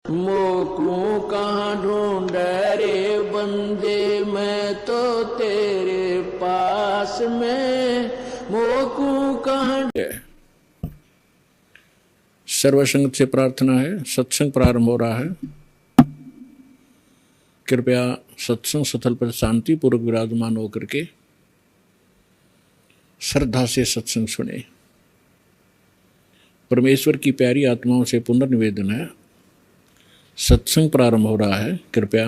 मोकू कहाँ ढूंढे रे बंदे, मैं तो तेरे पास में मोकू कहाँ। सर्वसंग से प्रार्थना है। सत्संग प्रारंभ हो रहा है। कृपया सत्संग स्थल पर शांति पूर्वक विराजमान होकर के श्रद्धा से सत्संग सुने। परमेश्वर की प्यारी आत्माओं से पुनर्निवेदन है, सत्संग प्रारंभ हो रहा है। कृपया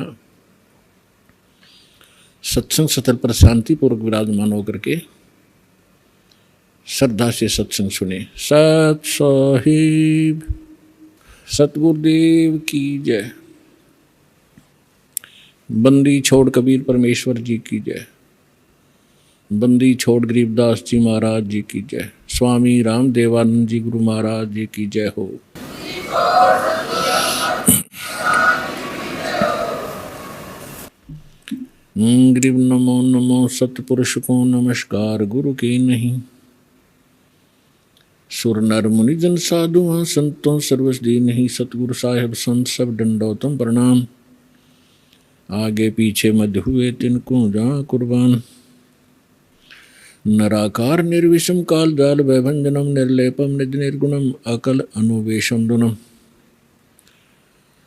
सत्संग स्थल पर शांति पूर्वक विराजमान होकर के श्रद्धा से सत्संग सुने। सत साहिब सतगुरुदेव की जय। बंदी छोड़ कबीर परमेश्वर जी की जय। बंदी छोड़ गरीबदास जी महाराज जी की जय। स्वामी रामदेवानंद जी गुरु महाराज जी की जय हो। ग्रीव नमो नमो सतपुरुष को नमस्कार गुरु के नहीं। सुर नर मुनि जन साधु संतों सर्वस दी नहीं। सतगुरु साहेब संत सब दंडोतम प्रणाम। आगे पीछे मध्य हुए तिनको जहाँ कुर्बान। नराकार निर्विषम काल जाल वैभंजनम निर्लेपम निज निर्गुणम अकल अनुवेशम दुनम।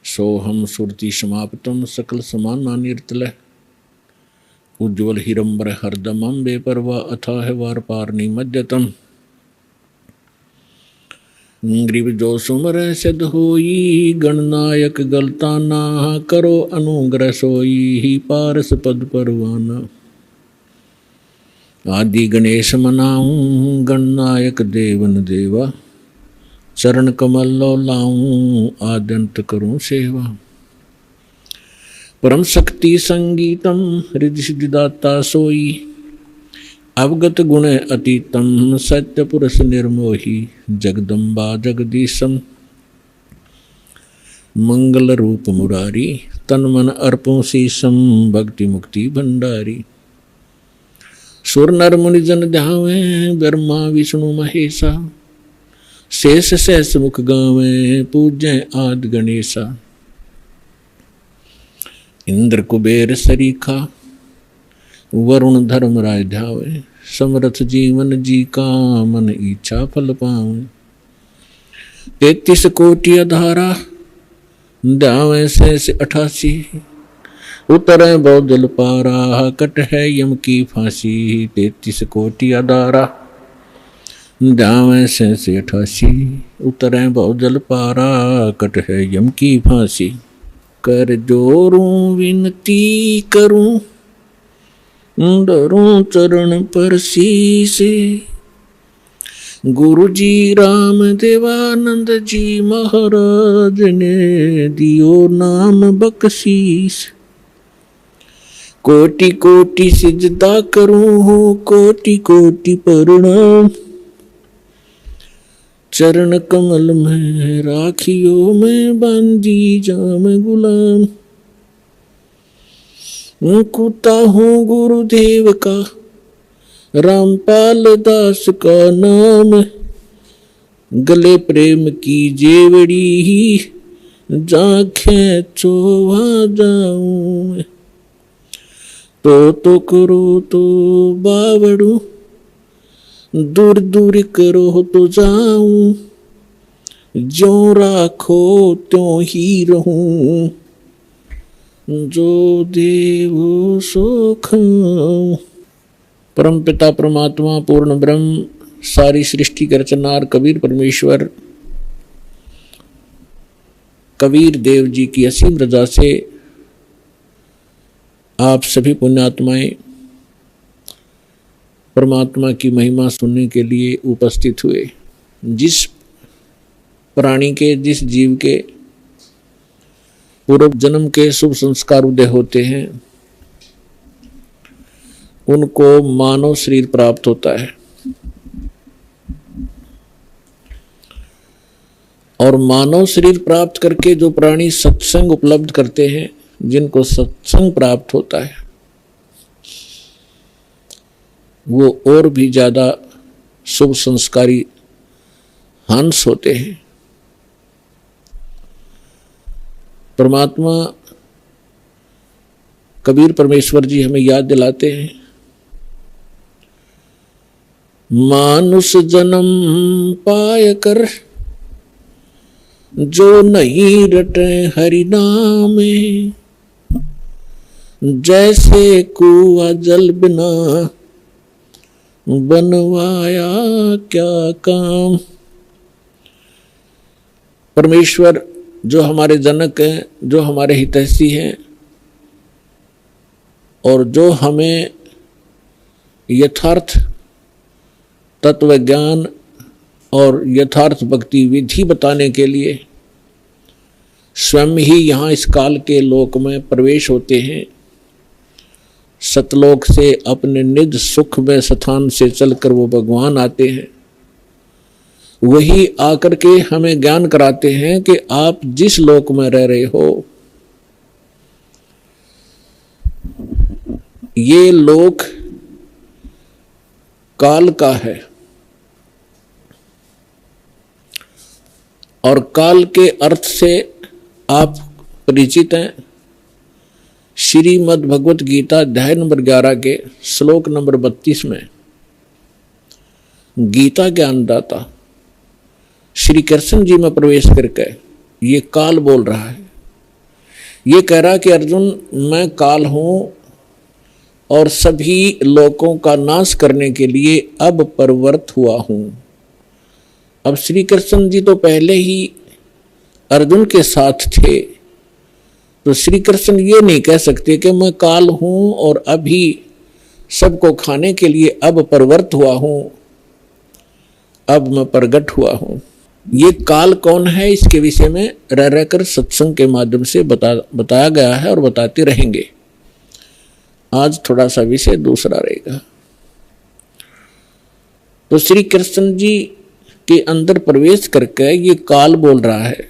सोहम सुरति समाप्तम सकल समान निर्तल। उज्ज्वल हिरंबर हरदमम बेपरवा अथाह वार पारनी मध्यतम। ग्रीव जो सुमर सिद्ध होई गणनायक गलताना। करो अनुग्रह सोई पारस पद परवाना। आदि गणेश मनाऊं गणनायक देवन देवा। चरण कमल लो लाऊं आद्यंत करूं सेवा। परम शक्ति संगीतम हृदय सिद्धिदाता सोई। अवगत गुण अतीतम सत्य पुरुष निर्मोही। जगदम्बा जगदीशम मंगल रूप मुरारी। तन मन अर्पों शीशम भक्ति मुक्ति भंडारी। सुर नर मुनि जन ध्यावे ब्रह्मा विष्णु महेशा। शेष सहस मुख गावे पूज्य आदि गणेशा। इंद्र कुबेर सरीखा वरुण धर्म राय ध्यावे। समरथ जीवन जी का मन इच्छा फल पावे। 33 कोटि अधारा ध्यावे से 88। उतरे बहुजल पारा कट है यम की फांसी। 33 कोटि अधारा ध्यावे से 88। उतरे बहुजल पारा कट है यम की फांसी। कर जोरूं विनती करूं डरूं चरण पर शीश। गुरु जी राम देवानंद जी महाराज ने दियो नाम बख्शीश। कोटि कोटि सिजदा करूं हूँ कोटि कोटि प्रणाम। चरण कमल में राखियो मैं बांधी जाम गुलाम। कुता हूँ गुरुदेव का रामपाल दास का नाम। गले प्रेम की जेवड़ी जाखें चोवा जाऊं। तो करो तो बावड़ू दूर दूर करो तो जाऊं। ज्यों राखो त्यों ही रहूं। जो देव सो खाऊं। परम पिता परमात्मा पूर्ण ब्रह्म सारी सृष्टि के रचनार कबीर परमेश्वर कबीर देव जी की असीम रजा से आप सभी पुण्यात्माएं परमात्मा की महिमा सुनने के लिए उपस्थित हुए। जिस प्राणी के जिस जीव के पूर्व जन्म के शुभ संस्कार उदय होते हैं उनको मानव शरीर प्राप्त होता है। और मानव शरीर प्राप्त करके जो प्राणी सत्संग उपलब्ध करते हैं, जिनको सत्संग प्राप्त होता है, वो और भी ज्यादा शुभ संस्कारी हंस होते हैं। परमात्मा कबीर परमेश्वर जी हमें याद दिलाते हैं, मानुष जन्म पाय कर जो नहीं रटे हरि नामे, जैसे कुआ जल बिना बनवाया क्या काम। परमेश्वर जो हमारे जनक हैं, जो हमारे हितैषी हैं और जो हमें यथार्थ तत्व ज्ञान और यथार्थ भक्ति विधि बताने के लिए स्वयं ही यहाँ इस काल के लोक में प्रवेश होते हैं। सतलोक से अपने निज सुख में स्थान से चलकर वो भगवान आते हैं। वही आकर के हमें ज्ञान कराते हैं कि आप जिस लोक में रह रहे हो, ये लोक काल का है और काल के अर्थ से आप परिचित हैं। श्रीमद् भगवत गीता अध्याय नंबर 11 के श्लोक नंबर 32 में गीता ज्ञानदाता श्री कृष्ण जी में प्रवेश करके ये काल बोल रहा है। ये कह रहा कि अर्जुन, मैं काल हूं और सभी लोकों का नाश करने के लिए अब प्रवृत्त हुआ हूं। अब श्री कृष्ण जी तो पहले ही अर्जुन के साथ थे, तो श्री कृष्ण ये नहीं कह सकते कि मैं काल हूं और अभी सबको खाने के लिए अब प्रवृत्त हुआ हूं, अब मैं प्रगट हुआ हूं। ये काल कौन है, इसके विषय में रह रहकर सत्संग के माध्यम से बताया गया है और बताते रहेंगे। आज थोड़ा सा विषय दूसरा रहेगा। तो श्री कृष्ण जी के अंदर प्रवेश करके ये काल बोल रहा है।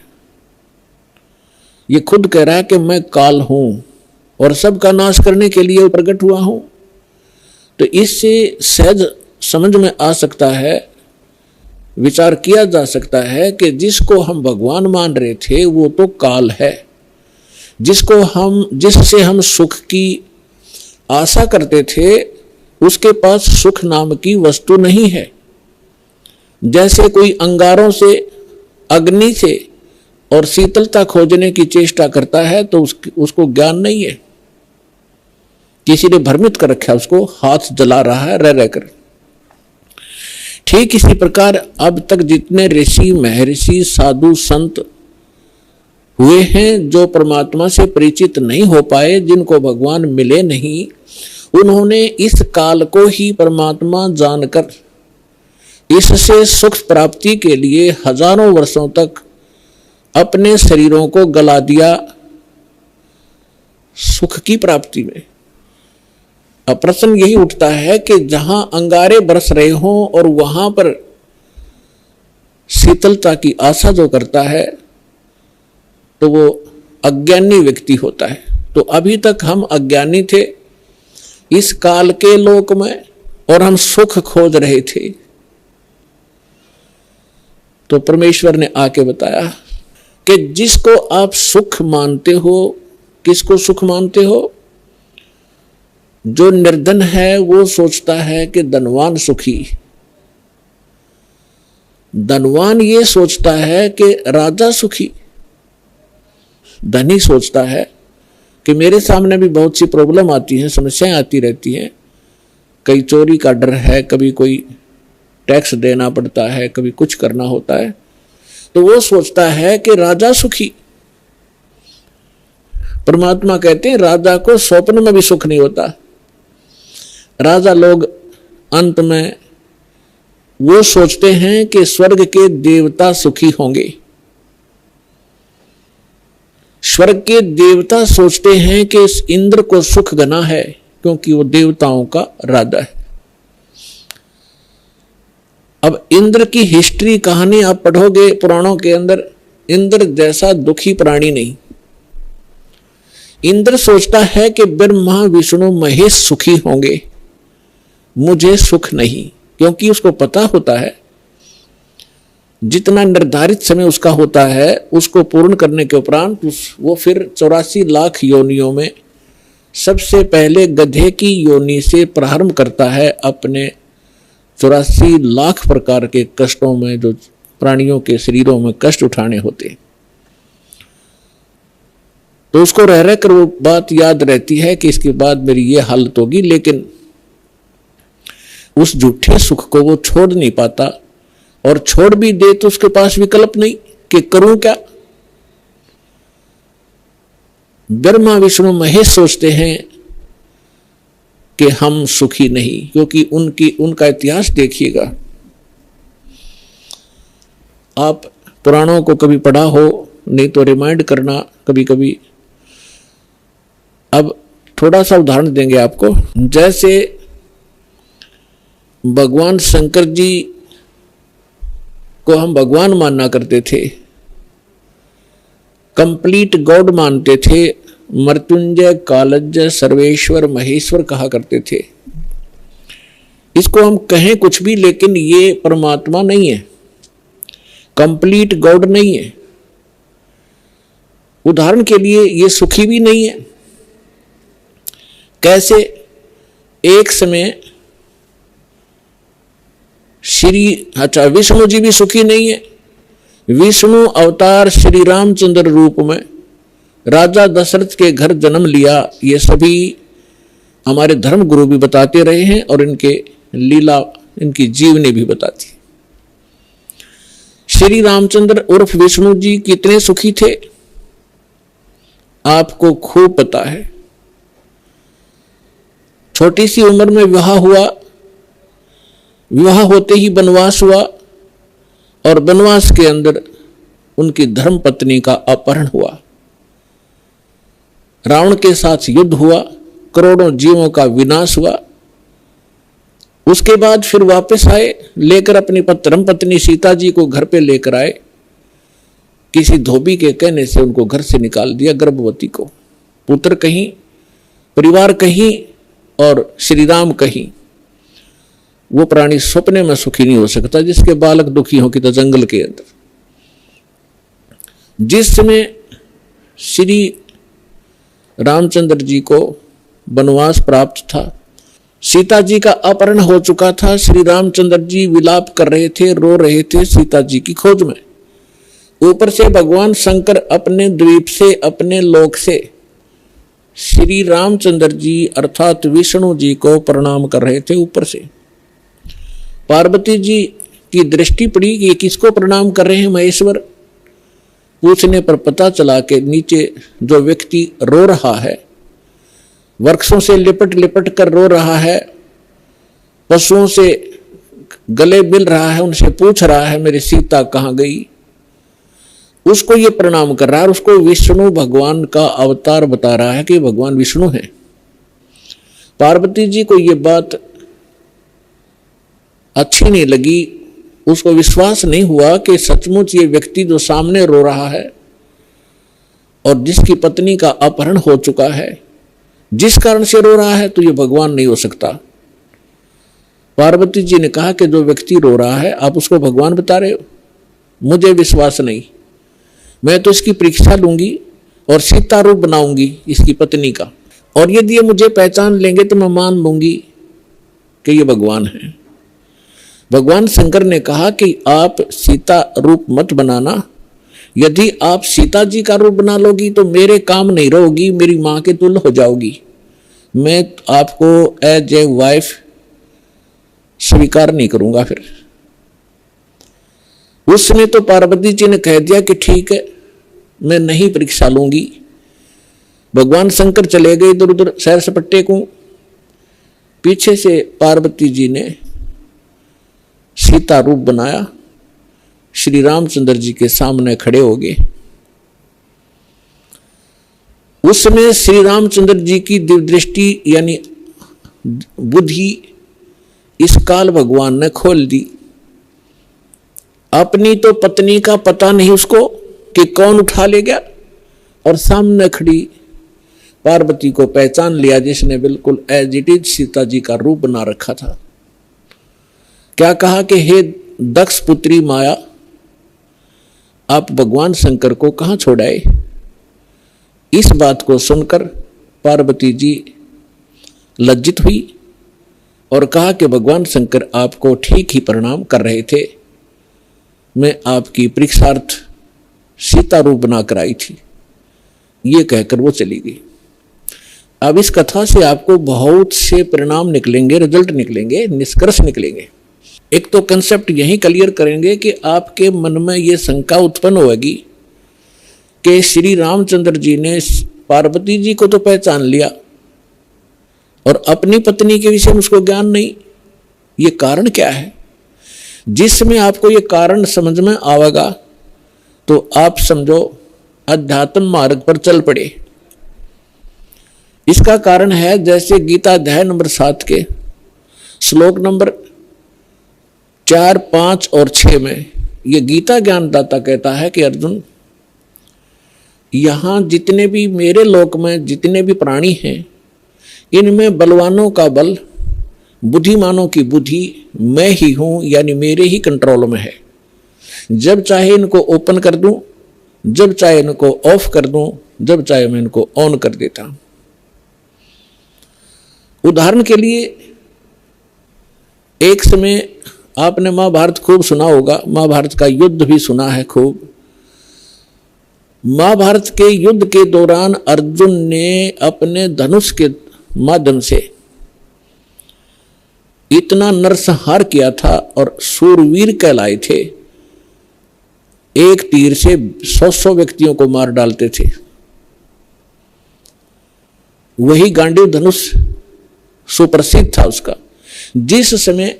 ये खुद कह रहा है कि मैं काल हूं और सबका नाश करने के लिए प्रकट हुआ हूं। तो इससे सहज समझ में आ सकता है, विचार किया जा सकता है कि जिसको हम भगवान मान रहे थे वो तो काल है, जिससे हम सुख की आशा करते थे उसके पास सुख नाम की वस्तु नहीं है। जैसे कोई अंगारों से, अग्नि से और शीतलता खोजने की चेष्टा करता है तो उसको ज्ञान नहीं है, किसी ने भ्रमित कर रखा है, उसको हाथ जला रहा है रह रहकर। ठीक इसी प्रकार अब तक जितने ऋषि महर्षि साधु संत हुए हैं जो परमात्मा से परिचित नहीं हो पाए, जिनको भगवान मिले नहीं, उन्होंने इस काल को ही परमात्मा जानकर इससे सुख प्राप्ति के लिए हजारों वर्षों तक अपने शरीरों को गला दिया सुख की प्राप्ति में। अब प्रश्न यही उठता है कि जहां अंगारे बरस रहे हों और वहां पर शीतलता की आशा जो करता है तो वो अज्ञानी व्यक्ति होता है। तो अभी तक हम अज्ञानी थे इस काल के लोक में और हम सुख खोज रहे थे। तो परमेश्वर ने आके बताया कि जिसको आप सुख मानते हो, किसको सुख मानते हो? जो निर्धन है वो सोचता है कि धनवान सुखी, धनवान ये सोचता है कि राजा सुखी, धनी सोचता है कि मेरे सामने भी बहुत सी प्रॉब्लम आती हैं, समस्याएं आती रहती हैं, कहीं चोरी का डर है, कभी कोई टैक्स देना पड़ता है, कभी कुछ करना होता है, तो वो सोचता है कि राजा सुखी। परमात्मा कहते हैं राजा को स्वप्न में भी सुख नहीं होता। राजा लोग अंत में वो सोचते हैं कि स्वर्ग के देवता सुखी होंगे। स्वर्ग के देवता सोचते हैं कि इस इंद्र को सुख घना है क्योंकि वो देवताओं का राजा है। अब इंद्र की हिस्ट्री कहानी आप पढ़ोगे पुराणों के अंदर, इंद्र जैसा दुखी प्राणी नहीं। इंद्र सोचता है कि ब्रह्मा विष्णु महेश सुखी होंगे, मुझे सुख नहीं, क्योंकि उसको पता होता है जितना निर्धारित समय उसका होता है उसको पूर्ण करने के उपरांत वो फिर 84 लाख योनियों में सबसे पहले गधे की योनि से प्रारंभ करता है अपने 84 लाख प्रकार के कष्टों में, जो प्राणियों के शरीरों में कष्ट उठाने होते। तो उसको रह रहकर वो बात याद रहती है कि इसके बाद मेरी ये हालत होगी, लेकिन उस झूठे सुख को वो छोड़ नहीं पाता, और छोड़ भी दे तो उसके पास विकल्प नहीं कि करूं क्या। ब्रह्मा विष्णु महेश सोचते हैं कि हम सुखी नहीं, क्योंकि उनका इतिहास देखिएगा। आप पुराणों को कभी पढ़ा हो, नहीं तो रिमाइंड करना कभी कभी। अब थोड़ा सा उदाहरण देंगे आपको। जैसे भगवान शंकर जी को हम भगवान मानना करते थे, कंप्लीट गॉड मानते थे, मृत्युंजय कालज्जय सर्वेश्वर महेश्वर कहा करते थे। इसको हम कहें कुछ भी, लेकिन ये परमात्मा नहीं है, कंप्लीट गॉड नहीं है। उदाहरण के लिए ये सुखी भी नहीं है। कैसे? एक समय विष्णु जी भी सुखी नहीं है। विष्णु अवतार श्री रामचंद्र रूप में राजा दशरथ के घर जन्म लिया, ये सभी हमारे धर्म गुरु भी बताते रहे हैं और इनके लीला, इनकी जीवनी भी बताती। श्री रामचंद्र उर्फ विष्णु जी कितने सुखी थे आपको खूब पता है। छोटी सी उम्र में विवाह हुआ, विवाह होते ही वनवास हुआ, और वनवास के अंदर उनकी धर्म पत्नी का अपहरण हुआ, रावण के साथ युद्ध हुआ, करोड़ों जीवों का विनाश हुआ। उसके बाद फिर वापस आए, लेकर अपनी धर्म पत्नी सीता जी को घर पे लेकर आए। किसी धोबी के कहने से उनको घर से निकाल दिया, गर्भवती को। पुत्र कहीं, परिवार कहीं और श्री राम कहीं। वो प्राणी सपने में सुखी नहीं हो सकता जिसके बालक दुखी हो कि तो जंगल के अंदर। जिस समय श्री रामचंद्र जी को वनवास प्राप्त था, सीता जी का अपहरण हो चुका था, श्री रामचंद्र जी विलाप कर रहे थे, रो रहे थे सीता जी की खोज में। ऊपर से भगवान शंकर अपने द्वीप से, अपने लोक से श्री रामचंद्र जी अर्थात विष्णु जी को प्रणाम कर रहे थे। ऊपर से पार्वती जी की दृष्टि पड़ी कि ये किसको प्रणाम कर रहे हैं महेश्वर। पूछने पर पता चला कि नीचे जो व्यक्ति रो रहा है, वृक्षों से लिपट लिपट कर रो रहा है, पशुओं से गले मिल रहा है, उनसे पूछ रहा है मेरी सीता कहाँ गई, उसको ये प्रणाम कर रहा है। उसको विष्णु भगवान का अवतार बता रहा है कि भगवान विष्णु है। पार्वती जी को ये बात अच्छी नहीं लगी, उसको विश्वास नहीं हुआ कि सचमुच ये व्यक्ति जो सामने रो रहा है और जिसकी पत्नी का अपहरण हो चुका है, जिस कारण से रो रहा है, तो ये भगवान नहीं हो सकता। पार्वती जी ने कहा कि जो व्यक्ति रो रहा है आप उसको भगवान बता रहे हो, मुझे विश्वास नहीं। मैं तो इसकी परीक्षा लूंगी और सीता रूप बनाऊंगी इसकी पत्नी का, और यदि ये मुझे पहचान लेंगे तो मैं मान लूंगी कि ये भगवान है। भगवान शंकर ने कहा कि आप सीता रूप मत बनाना, यदि आप सीता जी का रूप बना लोगी तो मेरे काम नहीं रहोगी, मेरी मां के तुल्य हो जाओगी। मैं आपको एज ए वाइफ स्वीकार नहीं करूंगा। फिर उसने तो पार्वती जी ने कह दिया कि ठीक है, मैं नहीं परीक्षा लूंगी। भगवान शंकर चले गए इधर उधर सैर सपट्टे को। पीछे से पार्वती जी ने सीता रूप बनाया, श्री रामचंद्र जी के सामने खड़े हो गए। उस समय श्री रामचंद्र जी की दिव्य दृष्टि यानी बुद्धि इस काल भगवान ने खोल दी। अपनी तो पत्नी का पता नहीं उसको कि कौन उठा ले गया, और सामने खड़ी पार्वती को पहचान लिया जिसने बिल्कुल as it is Sita ji का रूप बना रखा था। क्या कहा कि हे दक्ष पुत्री माया, आप भगवान शंकर को कहाँ छोड़ आए। इस बात को सुनकर पार्वती जी लज्जित हुई और कहा कि भगवान शंकर आपको ठीक ही प्रणाम कर रहे थे, मैं आपकी परीक्षार्थ सीता रूप बनाकर आई थी। ये कहकर वो चली गई। अब इस कथा से आपको बहुत से परिणाम निकलेंगे, रिजल्ट निकलेंगे, निष्कर्ष निकलेंगे। एक तो कंसेप्ट यही क्लियर करेंगे कि आपके मन में ये शंका उत्पन्न होगी कि श्री रामचंद्र जी ने पार्वती जी को तो पहचान लिया और अपनी पत्नी के विषय में उसको ज्ञान नहीं। ये कारण क्या है? जिसमें आपको ये कारण समझ में आवेगा तो आप समझो अध्यात्म मार्ग पर चल पड़े। इसका कारण है जैसे गीता अध्याय नंबर 7 के श्लोक नंबर 4, 5 और 6 में ये गीता ज्ञानदाता कहता है कि अर्जुन, यहां जितने भी मेरे लोक में जितने भी प्राणी हैं, इनमें बलवानों का बल, बुद्धिमानों की बुद्धि मैं ही हूं, यानी मेरे ही कंट्रोल में है। जब चाहे इनको ओपन कर दूं, जब चाहे इनको ऑफ कर दूं, जब चाहे मैं इनको ऑन कर देता हूं। उदाहरण के लिए एक समय आपने महाभारत खूब सुना होगा, महाभारत का युद्ध भी सुना है खूब। महाभारत के युद्ध के दौरान अर्जुन ने अपने धनुष के माध्यम से इतना नरसंहार किया था और शूरवीर कहलाए थे। एक तीर से 100 व्यक्तियों को मार डालते थे। वही गांडीव धनुष सुप्रसिद्ध था उसका। जिस समय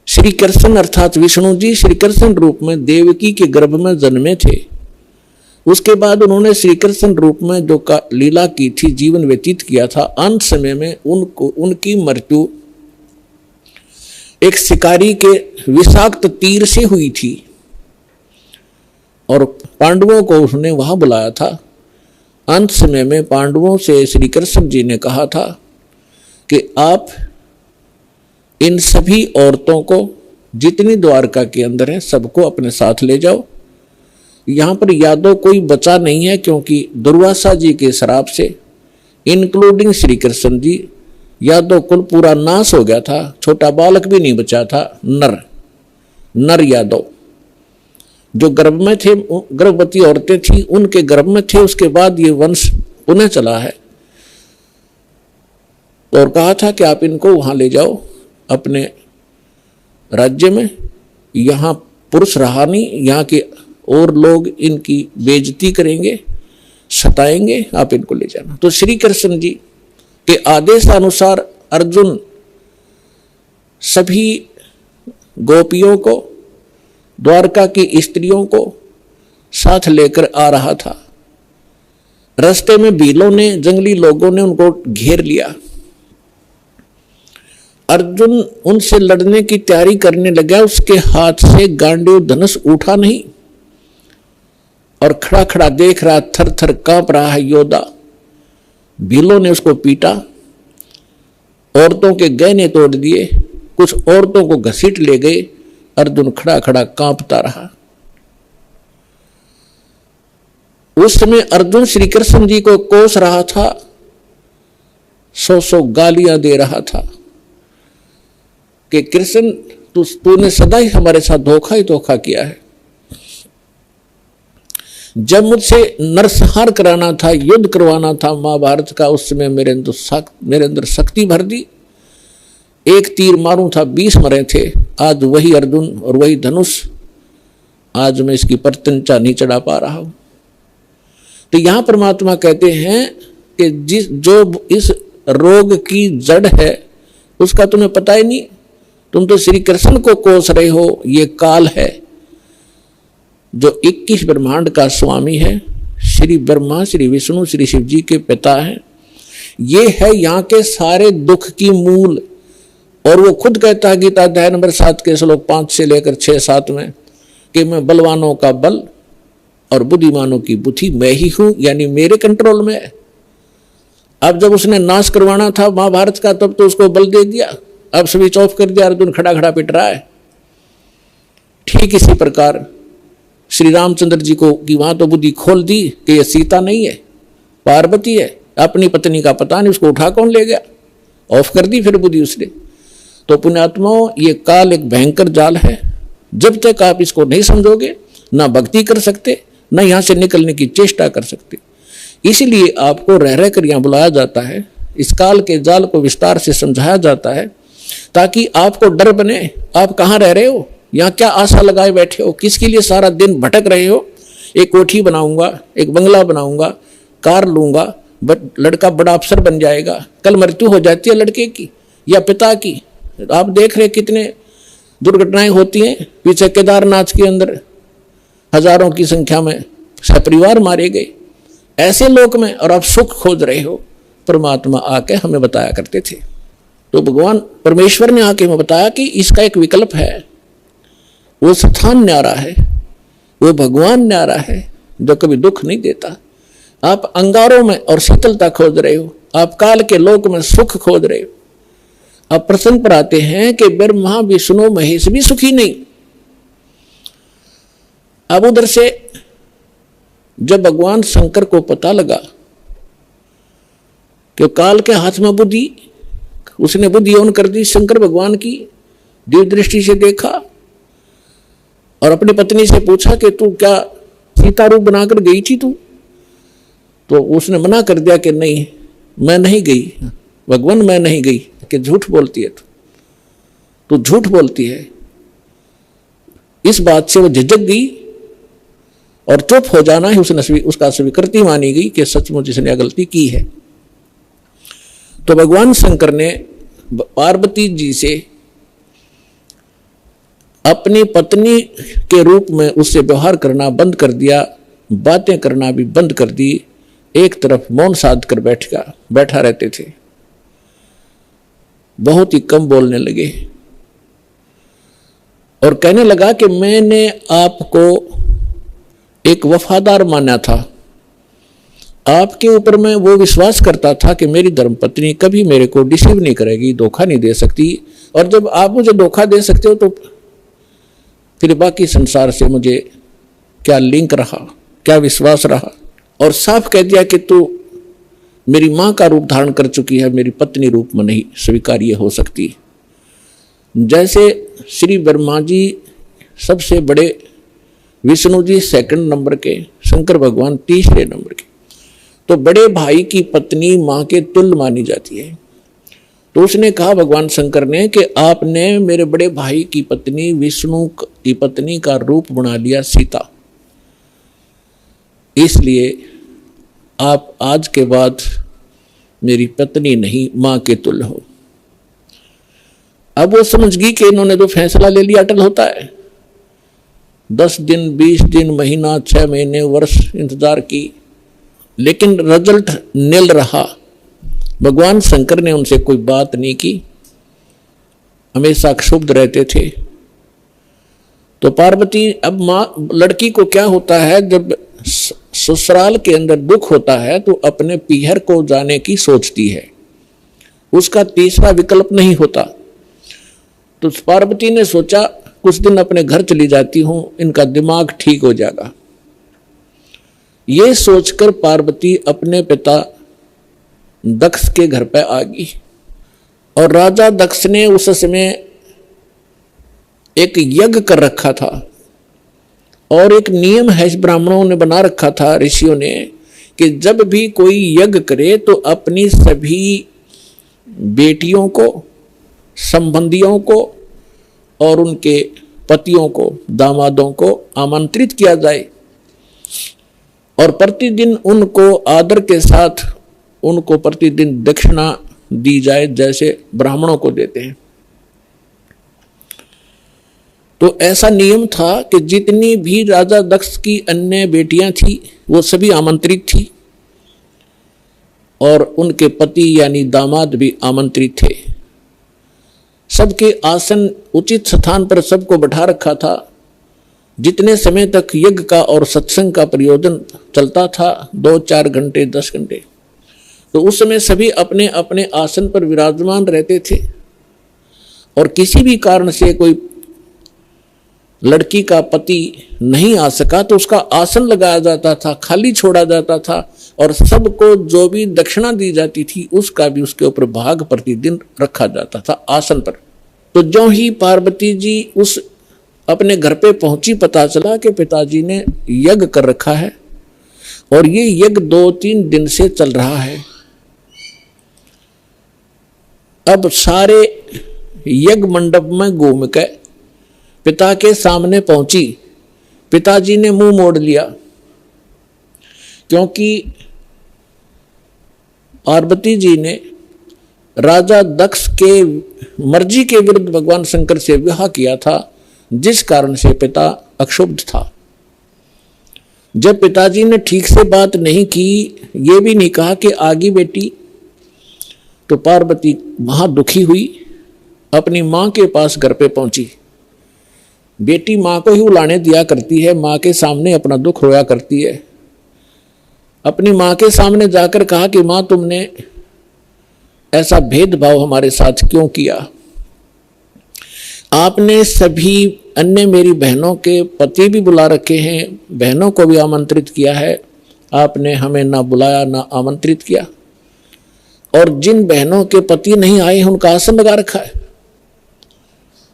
श्री कृष्ण अर्थात विष्णु जी श्री कृष्ण रूप में देवकी के गर्भ में जन्मे थे, उसके बाद उन्होंने श्री कृष्ण रूप में जो लीला की थी, जीवन व्यतीत किया था, अंत समय में उनकी मृत्यु एक शिकारी के विषाक्त तीर से हुई थी और पांडवों को उसने वहां बुलाया था। अंत समय में पांडवों से श्री कृष्ण जी ने कहा था कि आप इन सभी औरतों को जितनी द्वारका के अंदर है सबको अपने साथ ले जाओ। यहां पर यादव कोई बचा नहीं है, क्योंकि दुर्वासा जी के श्राप से इंक्लूडिंग श्री कृष्ण जी यादव कुल पूरा नाश हो गया था। छोटा बालक भी नहीं बचा था। नर यादव जो गर्भ में थे, गर्भवती औरतें थी उनके गर्भ में थे। उसके बाद ये वंश पुनः चला है और कहा था कि आप इनको वहां ले जाओ अपने राज्य में। यहां पुरुष रहा नहीं, यहाँ के और लोग इनकी बेइज्जती करेंगे, सताएंगे, आप इनको ले जाना। तो श्री कृष्ण जी के आदेशानुसार अर्जुन सभी गोपियों को, द्वारका की स्त्रियों को साथ लेकर आ रहा था। रास्ते में भीलों ने, जंगली लोगों ने उनको घेर लिया। अर्जुन उनसे लड़ने की तैयारी करने लगा, उसके हाथ से गांडीव धनुष उठा नहीं और खड़ा खड़ा देख रहा, थर थर कांप रहा है योद्धा। भीलों ने उसको पीटा, औरतों के गहने तोड़ दिए, कुछ औरतों को घसीट ले गए। अर्जुन खड़ा खड़ा कांपता रहा। उस समय अर्जुन श्री कृष्ण जी को कोस रहा था, 100 गालियां दे रहा था कि कृष्ण तूने सदा ही हमारे साथ धोखा ही धोखा किया है। जब मुझसे नरसंहार कराना था, युद्ध करवाना था महाभारत का, उस समय मेरे अंदर शक्ति भर दी। एक तीर मारूं था 20 मरे थे। आज वही अर्जुन और वही धनुष, आज मैं इसकी प्रत्यंचा नहीं चढ़ा पा रहा हूं। तो यहां परमात्मा कहते हैं कि जो इस रोग की जड़ है उसका तुम्हें पता ही नहीं। तुम तो श्री कृष्ण को कोस रहे हो। ये काल है जो 21 ब्रह्मांड का स्वामी है। श्री ब्रह्मा, श्री विष्णु, श्री शिव जी के पिता हैं। ये है यहाँ के सारे दुख की मूल। और वो खुद कहता है गीता अध्याय नंबर 7 के श्लोक 5 से लेकर 6-7 में कि मैं बलवानों का बल और बुद्धिमानों की बुद्धि मैं ही हूं, यानी मेरे कंट्रोल में है। अब जब उसने नाश करवाना था महाभारत का, तब तो उसको बल दे दिया, अब स्विच ऑफ कर दिया। अर्जुन खड़ा खड़ा पिट रहा है। ठीक इसी प्रकार श्री रामचंद्र जी को कि वहां तो बुद्धि खोल दी कि ये सीता नहीं है, पार्वती है, अपनी पत्नी का पता नहीं, उसको उठा कौन ले गया, ऑफ कर दी फिर बुद्धि उसने। तो पुण्यात्माओं, ये काल एक भयंकर जाल है। जब तक आप इसको नहीं समझोगे, ना भक्ति कर सकते, ना यहां से निकलने की चेष्टा कर सकते। इसीलिए आपको रह रह कर यहां बुलाया जाता है, इस काल के जाल को विस्तार से समझाया जाता है, ताकि आपको डर बने। आप कहाँ रह रहे हो, यहाँ क्या आशा लगाए बैठे हो, किसके लिए सारा दिन भटक रहे हो। एक कोठी बनाऊंगा, एक बंगला बनाऊंगा, कार लूंगा, लड़का बड़ा अफसर बन जाएगा, कल मृत्यु हो जाती है लड़के की या पिता की। आप देख रहे कितने दुर्घटनाएं होती हैं। पीछे केदारनाथ के अंदर हजारों की संख्या में सपरिवार मारे गए ऐसे लोक में, और आप सुख खोज रहे हो। परमात्मा आके हमें बताया करते थे, तो भगवान परमेश्वर ने आके हमें बताया कि इसका एक विकल्प है। वो स्थान न्यारा है, वो भगवान न्यारा है जो कभी दुख नहीं देता। आप अंगारों में और शीतलता खोज रहे हो, आप काल के लोक में सुख खोज रहे हो। अब प्रसंग पर आते हैं कि ब्रह्मा विष्णु महेश भी सुखी नहीं। अब उधर से जब भगवान शंकर को पता लगा कि काल के हाथ में बुद्धि, उसने बुद्धि ऑन कर दी शंकर भगवान की, दिव्य दृष्टि से देखा और अपनी पत्नी से पूछा कि तू क्या सीता रूप बनाकर गई थी तू? तो उसने मना कर दिया कि नहीं, मैं नहीं गई भगवान, मैं नहीं गई, कि झूठ बोलती है तू झूठ बोलती है। इस बात से वो झिझक गई और चुप हो जाना ही उसका स्वीकृति मानी गई कि सचमुच इसने गलती की है। तो भगवान शंकर ने पार्वती जी से अपनी पत्नी के रूप में उससे व्यवहार करना बंद कर दिया, बातें करना भी बंद कर दी। एक तरफ मौन साध कर बैठा रहते थे, बहुत ही कम बोलने लगे और कहने लगा कि मैंने आपको एक वफादार माना था, आपके ऊपर मैं वो विश्वास करता था कि मेरी धर्मपत्नी कभी मेरे को डिसीव नहीं करेगी, धोखा नहीं दे सकती। और जब आप मुझे धोखा दे सकते हो तो फिर बाकी संसार से मुझे क्या लिंक रहा, क्या विश्वास रहा। और साफ कह दिया कि तू मेरी मां का रूप धारण कर चुकी है, मेरी पत्नी रूप में नहीं स्वीकार्य हो सकती। जैसे श्री ब्रह्मा जी सबसे बड़े, विष्णु जी सेकंड नंबर के, शंकर भगवान तीसरे नंबर के, तो बड़े भाई की पत्नी मां के तुल्य मानी जाती है। तो उसने कहा भगवान शंकर ने कि आपने मेरे बड़े भाई की पत्नी विष्णु की पत्नी का रूप बना लिया सीता, इसलिए आप आज के बाद मेरी पत्नी नहीं मां के तुल्य हो। अब वो समझ गई कि इन्होंने जो फैसला ले लिया अटल होता है। 10 दिन 20 दिन महीना 6 महीने वर्ष इंतजार की, लेकिन रिजल्ट निल रहा। भगवान शंकर ने उनसे कोई बात नहीं की, हमेशा क्षुब्ध रहते थे। तो पार्वती, अब मां, लड़की को क्या होता है जब ससुराल के अंदर दुख होता है तो अपने पीहर को जाने की सोचती है, उसका तीसरा विकल्प नहीं होता। तो पार्वती ने सोचा कुछ दिन अपने घर चली जाती हूं, इनका दिमाग ठीक हो जाएगा। ये सोचकर पार्वती अपने पिता दक्ष के घर पर आ गई। और राजा दक्ष ने उस समय एक यज्ञ कर रखा था और एक नियम है ब्राह्मणों ने बना रखा था, ऋषियों ने, कि जब भी कोई यज्ञ करे तो अपनी सभी बेटियों को, संबंधियों को और उनके पतियों को, दामादों को आमंत्रित किया जाए और प्रतिदिन उनको आदर के साथ उनको प्रतिदिन दक्षिणा दी जाए जैसे ब्राह्मणों को देते हैं। तो ऐसा नियम था कि जितनी भी राजा दक्ष की अन्य बेटियां थी वो सभी आमंत्रित थी और उनके पति यानी दामाद भी आमंत्रित थे। सबके आसन उचित स्थान पर सबको बैठा रखा था। जितने समय तक यज्ञ का और सत्संग का प्रयोजन चलता था, 2-4 घंटे 10 घंटे, तो उस समय सभी अपने अपने आसन पर विराजमान रहते थे। और किसी भी कारण से कोई लड़की का पति नहीं आ सका तो उसका आसन लगाया जाता था, खाली छोड़ा जाता था, और सबको जो भी दक्षिणा दी जाती थी उसका भी उसके ऊपर भाग प्रतिदिन रखा जाता था आसन पर। तो जो ही पार्वती जी उस अपने घर पे पहुंची, पता चला कि पिताजी ने यज्ञ कर रखा है और ये यज्ञ 2-3 दिन से चल रहा है। अब सारे यज्ञ मंडप में घूम के पिता के सामने पहुंची। पिताजी ने मुंह मोड़ लिया, क्योंकि पार्वती जी ने राजा दक्ष के मर्जी के विरुद्ध भगवान शंकर से विवाह किया था, जिस कारण से पिता अक्षुब्ध था। जब पिताजी ने ठीक से बात नहीं की, ये भी नहीं कहा कि आगी बेटी, तो पार्वती वहां दुखी हुई, अपनी मां के पास घर पे पहुंची। बेटी मां को ही उलाने दिया करती है, मां के सामने अपना दुख रोया करती है। अपनी मां के सामने जाकर कहा कि मां, तुमने ऐसा भेदभाव हमारे साथ क्यों किया? आपने सभी अन्य मेरी बहनों के पति भी बुला रखे हैं, बहनों को भी आमंत्रित किया है, आपने हमें ना बुलाया ना आमंत्रित किया। और जिन बहनों के पति नहीं आए हैं उनका आसन लगा रखा है,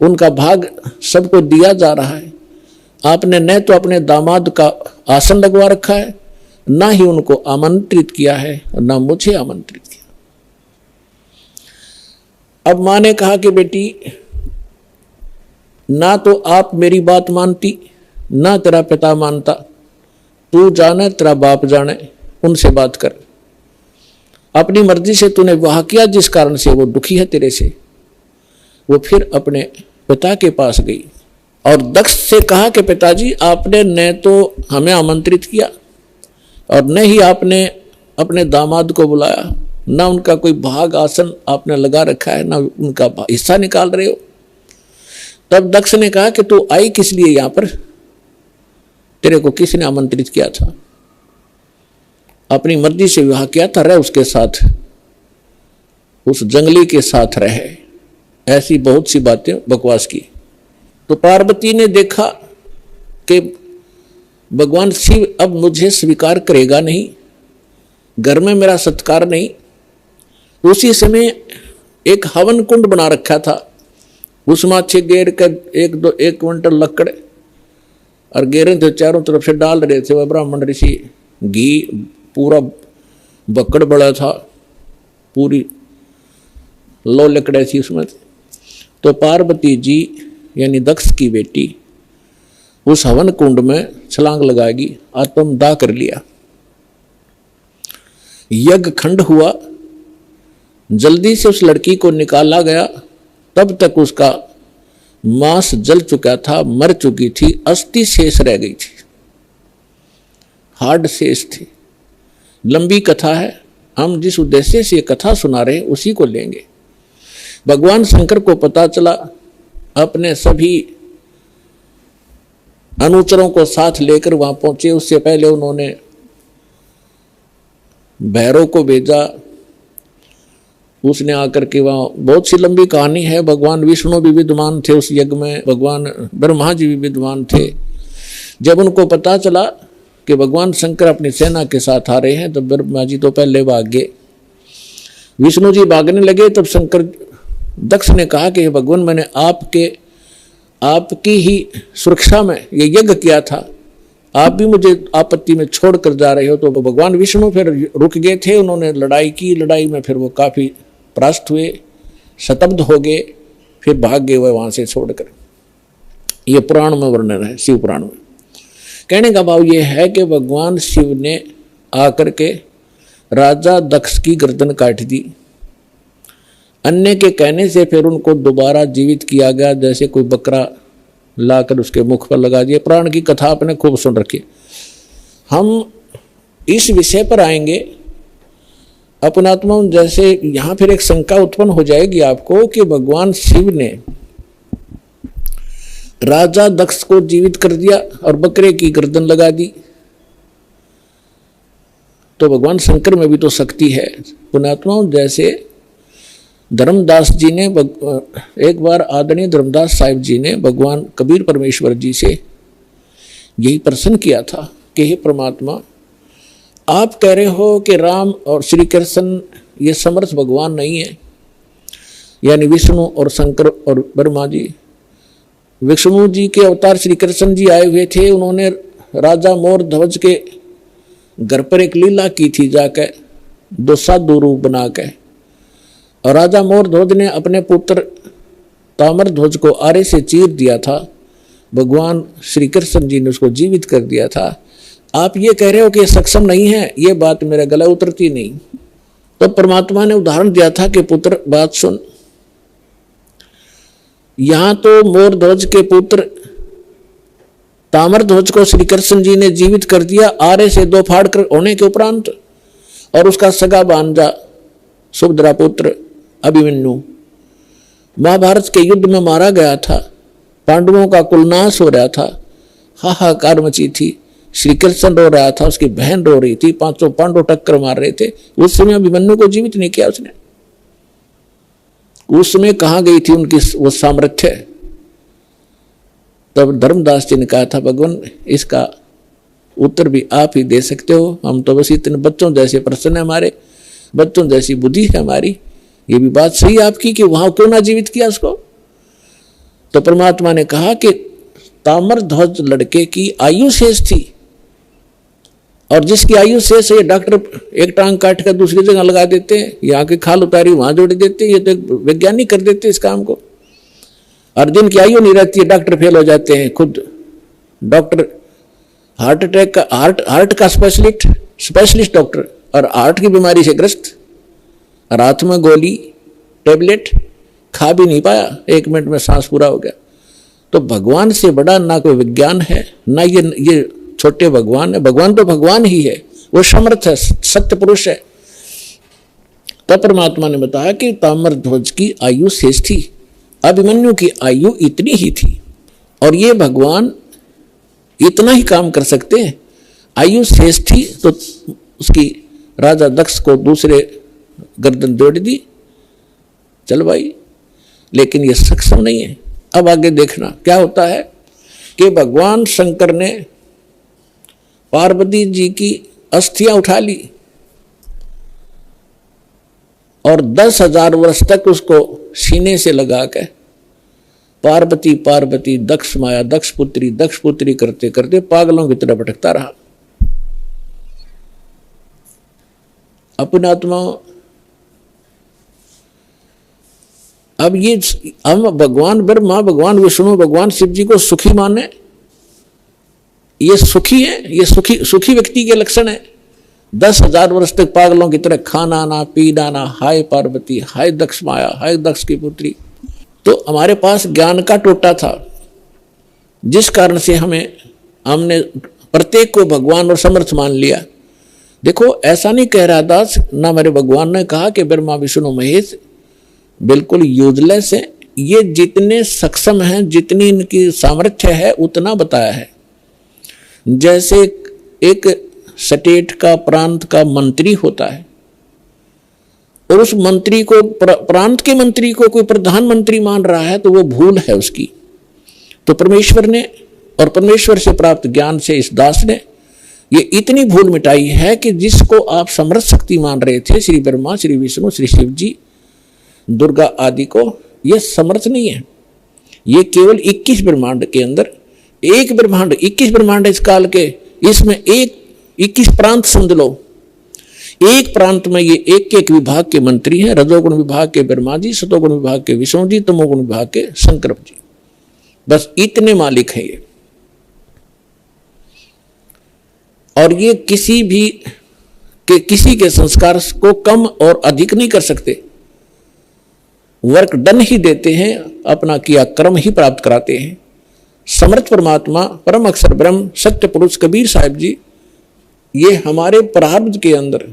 उनका भाग सबको दिया जा रहा है। आपने न तो अपने दामाद का आसन लगवा रखा है, ना ही उनको आमंत्रित किया है और ना मुझे आमंत्रित किया। अब मां ने कहा कि बेटी, ना तो आप मेरी बात मानती, ना तेरा पिता मानता, तू जाने तेरा बाप जाने, उनसे बात कर। अपनी मर्जी से तूने विवाह किया, जिस कारण से वो दुखी है तेरे से। वो फिर अपने पिता के पास गई और दक्ष से कहा कि पिताजी, आपने न तो हमें आमंत्रित किया और न ही आपने अपने दामाद को बुलाया, ना उनका कोई भाग आसन आपने लगा रखा है, ना उनका हिस्सा निकाल रहे हो। तब दक्ष ने कहा कि तू आई किस लिए यहां पर? तेरे को किसने आमंत्रित किया था? अपनी मर्जी से विवाह किया था, रह उसके साथ, उस जंगली के साथ रहे। ऐसी बहुत सी बातें बकवास की। तो पार्वती ने देखा कि भगवान शिव अब मुझे स्वीकार करेगा नहीं, घर में मेरा सत्कार नहीं। उसी समय एक हवन कुंड बना रखा था, उसमें अच्छे गेर कर 1 क्विंटल लकड़ और गेरे थे, चारों तरफ से डाल रहे थे वह ब्राह्मण ऋषि। घी पूरा बकड़ बड़ा था, पूरी लो लकड़े थी उसमें। तो पार्वती जी यानी दक्ष की बेटी उस हवन कुंड में छलांग लगाएगी, आत्मदाह कर लिया। यज्ञ खंड हुआ, जल्दी से उस लड़की को निकाला गया। तब तक उसका मांस जल चुका था, मर चुकी थी, अस्थि शेष रह गई थी, हार्ड शेष थी। लंबी कथा है, हम जिस उद्देश्य से ये कथा सुना रहे हैं उसी को लेंगे। भगवान शंकर को पता चला, अपने सभी अनुचरों को साथ लेकर वहां पहुंचे। उससे पहले उन्होंने भैरव को भेजा, उसने आकर के वहां, बहुत सी लंबी कहानी है। भगवान विष्णु भी विद्वान थे उस यज्ञ में, भगवान ब्रह्मा जी भी विद्वान थे। जब उनको पता चला कि भगवान शंकर अपनी सेना के साथ आ रहे हैं, तब ब्रह्मा जी तो पहले भाग गए, विष्णु जी भागने लगे। तब शंकर दक्ष ने कहा कि भगवान, मैंने आपकी ही सुरक्षा में ये यज्ञ किया था, आप भी मुझे आपत्ति में छोड़ कर जा रहे हो। तो भगवान विष्णु फिर रुक गए थे, उन्होंने लड़ाई की, लड़ाई में फिर वो काफी परास्त हुए, शतब्द हो गए, फिर भाग गए वह वहां से छोड़कर। ये पुराण में वर्णन है, शिव पुराण में। कहने का भाव ये है कि भगवान शिव ने आकर के राजा दक्ष की गर्दन काट दी। अन्य के कहने से फिर उनको दोबारा जीवित किया गया, जैसे कोई बकरा लाकर उसके मुख पर लगा दिया। पुराण की कथा आपने खूब सुन रखी। हम इस विषय पर आएंगे अपनात्मा, जैसे यहां फिर एक शंका उत्पन्न हो जाएगी आपको कि भगवान शिव ने राजा दक्ष को जीवित कर दिया और बकरे की गर्दन लगा दी, तो भगवान शंकर में भी तो शक्ति है। पुण्यात्माओं, जैसे धर्मदास जी ने एक बार आदरणीय धर्मदास साहिब जी ने भगवान कबीर परमेश्वर जी से यही प्रश्न किया था कि हे परमात्मा, आप कह रहे हो कि राम और श्री कृष्ण ये समर्थ भगवान नहीं है, यानी विष्णु और शंकर और ब्रह्मा जी। विष्णु जी के अवतार श्री कृष्ण जी आए हुए थे, उन्होंने राजा मोर ध्वज के घर पर एक लीला की थी जाकर, दो साधु रूप बना के, और राजा मोर ध्वज ने अपने पुत्र ताम्र ध्वज को आरे से चीर दिया था, भगवान श्री कृष्ण जी ने उसको जीवित कर दिया था। आप ये कह रहे हो कि ये सक्षम नहीं है, ये बात मेरे गला उतरती नहीं। तो परमात्मा ने उदाहरण दिया था कि पुत्र बात सुन, यहां तो मोर ध्वज के पुत्र ताम्र ध्वज को श्री कृष्ण जी ने जीवित कर दिया आरे से दो फाड़ कर होने के उपरांत, और उसका सगा भांजा सुभद्रा पुत्र अभिमन्यु महाभारत के युद्ध में मारा गया था, पांडवों का कुलनाश हो रहा था, हाहाकार मची थी, श्री कृष्ण रो रहा था, उसकी बहन रो रही थी, पांचों पांडव टक्कर मार रहे थे। उस समय अभिमन्यु को जीवित नहीं किया उसने। उस समय कहां गई थी उनकी वो सामर्थ्य? तब धर्मदास जी ने कहा था, भगवान इसका उत्तर भी आप ही दे सकते हो, हम तो बस इतने बच्चों जैसे प्रश्न है हमारे, बच्चों जैसी बुद्धि है हमारी, ये भी बात सही आपकी कि वहां क्यों ना जीवित किया उसको। तो परमात्मा ने कहा कि ताम्र ध्वज लड़के की आयु शेष थी, और जिसकी आयु शेष है, ये डॉक्टर एक टांग काट कर दूसरी जगह लगा देते हैं, यहाँ की खाल उतारी वहां जोड़ देते हैं, ये तो वैज्ञानिक कर देते हैं इस काम को। और जिनकी आयु नहीं रहती है डॉक्टर फेल हो जाते हैं, खुद डॉक्टर हार्ट अटैक का हार्ट का स्पेशलिस्ट डॉक्टर, और हार्ट की बीमारी से ग्रस्त, और हाथ में गोली टेबलेट खा भी नहीं पाया, 1 मिनट में सांस पूरा हो गया। तो भगवान से बड़ा ना कोई विज्ञान है, ना ये छोटे भगवान है। भगवान तो भगवान ही है, वो समर्थ है, सत्य पुरुष है। तब परमात्मा ने बताया कि ताम्र ध्वज की आयु शेष थी, अभिमन्यु की आयु इतनी ही थी, और ये भगवान इतना ही काम कर सकते हैं। आयु शेष थी तो उसकी राजा दक्ष को दूसरे गर्दन जोड़ दी, चल भाई, लेकिन ये सक्षम नहीं है। अब आगे देखना क्या होता है कि भगवान शंकर ने पार्वती जी की अस्थियां उठा ली और 10,000 वर्ष तक उसको सीने से लगा के पार्वती पार्वती दक्ष माया दक्ष पुत्री करते करते पागलों की तरह भटकता रहा। अपने आत्मा अब ये हम भगवान ब्रह्मा, भगवान विष्णु, भगवान शिव जी को सुखी माने, ये सुखी है, ये सुखी व्यक्ति के लक्षण है। 10,000 वर्ष तक पागलों की तरह खाना ना पीना ना, हाय पार्वती, हाय दक्ष माया, हाय दक्ष की पुत्री। तो हमारे पास ज्ञान का टोटा था, जिस कारण से हमने प्रत्येक को भगवान और समर्थ मान लिया। देखो ऐसा नहीं कह रहा दास, ना मेरे भगवान ने कहा कि ब्रह्मा विष्णु महेश बिल्कुल यूजलेस है, ये जितने सक्षम हैं, जितनी इनकी सामर्थ्य है उतना बताया है। जैसे एक स्टेट का, प्रांत का मंत्री होता है, और उस मंत्री को, प्रांत के मंत्री को कोई प्रधानमंत्री मान रहा है, तो वो भूल है उसकी। तो परमेश्वर ने और परमेश्वर से प्राप्त ज्ञान से इस दास ने ये इतनी भूल मिटाई है कि जिसको आप समर्थ शक्ति मान रहे थे, श्री ब्रह्मा, श्री विष्णु, श्री शिव जी, दुर्गा आदि को, ये समर्थ नहीं है। ये केवल 21 ब्रह्मांड के अंदर एक ब्रह्मांड, 21 ब्रह्मांड इस काल के, इसमें 21 प्रांत समझ लो। एक प्रांत में ये एक विभाग के मंत्री हैं, रजोगुण विभाग के ब्रह्मा जी, सतोगुण विभाग के विष्णु जी, तमोगुण विभाग के शंकर जी, बस इतने मालिक हैं ये। और ये किसी के संस्कार को कम और अधिक नहीं कर सकते, वर्क डन ही देते हैं, अपना किया कर्म ही प्राप्त कराते हैं। समर्थ परमात्मा, परम अक्षर ब्रह्म, सत्य पुरुष कबीर साहिब जी, ये हमारे प्रारब्ध के अंदर,